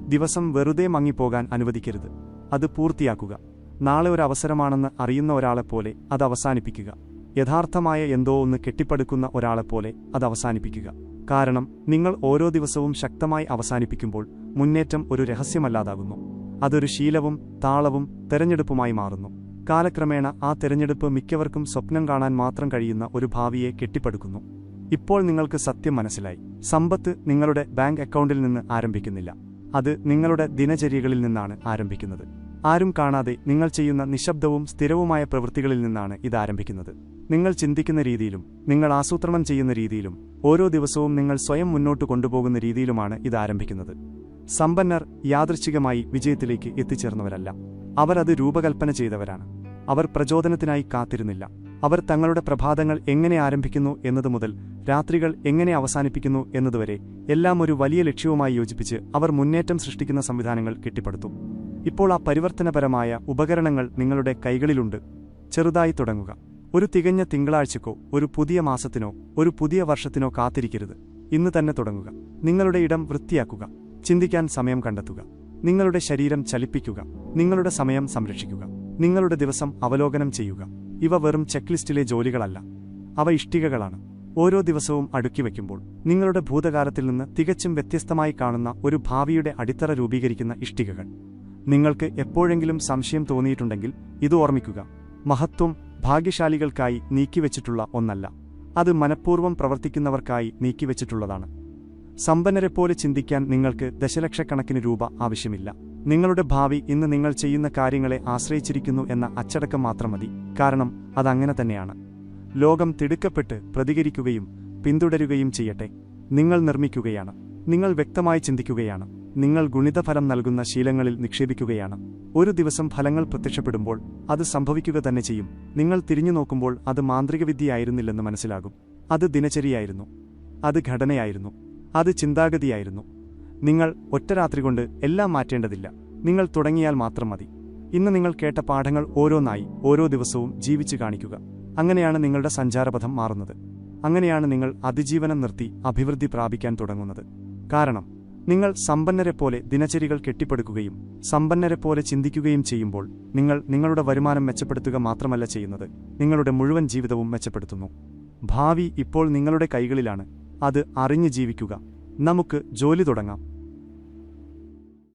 ദിവസം വെറുതെ മങ്ങിപ്പോകാൻ അനുവദിക്കരുത്. അത് പൂർത്തിയാക്കുക. നാളെ ഒരു അവസരമാണെന്ന് അറിയുന്ന ഒരാളെപ്പോലെ അത് അവസാനിപ്പിക്കുക. യഥാർത്ഥമായ എന്തോ ഒന്ന് കെട്ടിപ്പടുക്കുന്ന ഒരാളെപ്പോലെ അത് അവസാനിപ്പിക്കുക. കാരണം നിങ്ങൾ ഓരോ ദിവസവും ശക്തമായി അവസാനിപ്പിക്കുമ്പോൾ മുന്നേറ്റം ഒരു രഹസ്യമല്ലാതാകുന്നു. അതൊരു ശീലവും താളവും തെരഞ്ഞെടുപ്പുമായി മാറുന്നു. കാലക്രമേണ ആ തെരഞ്ഞെടുപ്പ് മിക്കവർക്കും സ്വപ്നം കാണാൻ മാത്രം കഴിയുന്ന ഒരു ഭാവിയെ കെട്ടിപ്പടുക്കുന്നു. ഇപ്പോൾ നിങ്ങൾക്ക് സത്യം മനസ്സിലായി. സമ്പത്ത് നിങ്ങളുടെ ബാങ്ക് അക്കൗണ്ടിൽ നിന്ന് ആരംഭിക്കുന്നില്ല. അത് നിങ്ങളുടെ ദിനചര്യകളിൽ നിന്നാണ് ആരംഭിക്കുന്നത്. ആരും കാണാതെ നിങ്ങൾ ചെയ്യുന്ന നിശബ്ദവും സ്ഥിരവുമായ പ്രവൃത്തികളിൽ നിന്നാണ് ഇത് ആരംഭിക്കുന്നത്. നിങ്ങൾ ചിന്തിക്കുന്ന രീതിയിലും നിങ്ങൾ ആസൂത്രണം ചെയ്യുന്ന രീതിയിലും ഓരോ ദിവസവും നിങ്ങൾ സ്വയം മുന്നോട്ട് കൊണ്ടുപോകുന്ന രീതിയിലുമാണ് ഇത് ആരംഭിക്കുന്നത്. സമ്പന്നർ യാദൃച്ഛികമായി വിജയത്തിലേക്ക് എത്തിച്ചേർന്നവരല്ല. അവർ അത് രൂപകൽപ്പന ചെയ്തവരാണ്. അവർ പ്രചോദനത്തിനായി കാത്തിരുന്നില്ല. അവർ തങ്ങളുടെ പ്രഭാതങ്ങൾ എങ്ങനെ ആരംഭിക്കുന്നു എന്നതു മുതൽ രാത്രികൾ എങ്ങനെ അവസാനിപ്പിക്കുന്നു എന്നതുവരെ എല്ലാം ഒരു വലിയ ലക്ഷ്യവുമായി യോജിപ്പിച്ച് അവർ മുന്നേറ്റം സൃഷ്ടിക്കുന്ന സംവിധാനങ്ങൾ കെട്ടിപ്പടുത്തു. ഇപ്പോൾ ആ പരിവർത്തനപരമായ ഉപകരണങ്ങൾ നിങ്ങളുടെ കൈകളിലുണ്ട്. ചെറുതായി തുടങ്ങുക. ഒരു തികഞ്ഞ തിങ്കളാഴ്ചക്കോ ഒരു പുതിയ മാസത്തിനോ ഒരു പുതിയ വർഷത്തിനോ കാത്തിരിക്കരുത്. ഇന്ന് തന്നെ തുടങ്ങുക. നിങ്ങളുടെ ഇടം വൃത്തിയാക്കുക. ചിന്തിക്കാൻ സമയം കണ്ടെത്തുക. നിങ്ങളുടെ ശരീരം ചലിപ്പിക്കുക. നിങ്ങളുടെ സമയം സംരക്ഷിക്കുക. നിങ്ങളുടെ ദിവസം അവലോകനം ചെയ്യുക. ഇവ വെറും ചെക്ക്ലിസ്റ്റിലെ ജോലികളല്ല. അവ ഇഷ്ടികകളാണ്. ഓരോ ദിവസവും അടുക്കി വയ്ക്കുമ്പോൾ നിങ്ങളുടെ ഭൂതകാലത്തിൽ നിന്ന് തികച്ചും വ്യത്യസ്തമായി കാണുന്ന ഒരു ഭാവിയുടെ അടിത്തറ രൂപീകരിക്കുന്ന ഇഷ്ടികകൾ. നിങ്ങൾക്ക് എപ്പോഴെങ്കിലും സംശയം തോന്നിയിട്ടുണ്ടെങ്കിൽ ഇത് ഓർമ്മിക്കുക. മഹത്വം ഭാഗ്യശാലികൾക്കായി നീക്കിവെച്ചിട്ടുള്ള ഒന്നല്ല. അത് മനഃപൂർവ്വം പ്രവർത്തിക്കുന്നവർക്കായി നീക്കിവെച്ചിട്ടുള്ളതാണ്. സമ്പന്നരെപ്പോലെ ചിന്തിക്കാൻ നിങ്ങൾക്ക് ദശലക്ഷക്കണക്കിന് രൂപ ആവശ്യമില്ല. നിങ്ങളുടെ ഭാവി ഇന്ന് നിങ്ങൾ ചെയ്യുന്ന കാര്യങ്ങളെ ആശ്രയിച്ചിരിക്കുന്നു എന്ന അച്ചടക്കം മാത്രം മതി. കാരണം അതങ്ങനെ തന്നെയാണ്. ലോകം തിടുക്കപ്പെട്ട് പ്രതികരിക്കുകയും പിന്തുടരുകയും ചെയ്യട്ടെ. നിങ്ങൾ നിർമ്മിക്കുകയാണ്. നിങ്ങൾ വ്യക്തമായി ചിന്തിക്കുകയാണ്. നിങ്ങൾ ഗുണിതഫലം നൽകുന്ന ശീലങ്ങളിൽ നിക്ഷേപിക്കുകയാണ്. ഒരു ദിവസം ഫലങ്ങൾ പ്രത്യക്ഷപ്പെടുമ്പോൾ അത് സംഭവിക്കുക തന്നെ ചെയ്യും. നിങ്ങൾ തിരിഞ്ഞു നോക്കുമ്പോൾ അത് മാന്ത്രികവിദ്യയായിരുന്നില്ലെന്ന് മനസ്സിലാകും. അത് ദിനചര്യയായിരുന്നു. അത് ഘടനയായിരുന്നു. അത് ചിന്താഗതിയായിരുന്നു. നിങ്ങൾ ഒറ്റ രാത്രി കൊണ്ട് എല്ലാം മാറ്റേണ്ടതില്ല. നിങ്ങൾ തുടങ്ങിയാൽ മാത്രം മതി. ഇന്ന് നിങ്ങൾ കേട്ട പാഠങ്ങൾ ഓരോന്നായി ഓരോ ദിവസവും ജീവിച്ചു കാണിക്കുക. അങ്ങനെയാണ് നിങ്ങളുടെ സഞ്ചാരപഥം മാറുന്നത്. അങ്ങനെയാണ് നിങ്ങൾ അതിജീവനം നിർത്തി അഭിവൃദ്ധി പ്രാപിക്കാൻ തുടങ്ങുന്നത്. കാരണം നിങ്ങൾ സമ്പന്നരെപ്പോലെ ദിനചര്യകൾ കെട്ടിപ്പടുക്കുകയും സമ്പന്നരെപ്പോലെ ചിന്തിക്കുകയും ചെയ്യുമ്പോൾ നിങ്ങൾ നിങ്ങളുടെ വരുമാനം മെച്ചപ്പെടുത്തുക മാത്രമല്ല ചെയ്യുന്നത്, നിങ്ങളുടെ മുഴുവൻ ജീവിതവും മെച്ചപ്പെടുത്തുന്നു. ഭാവി ഇപ്പോൾ നിങ്ങളുടെ കൈകളിലാണ്. അത് അറിഞ്ഞ് ജീവിക്കുക. നമുക്ക് ജോലി തുടങ്ങാം.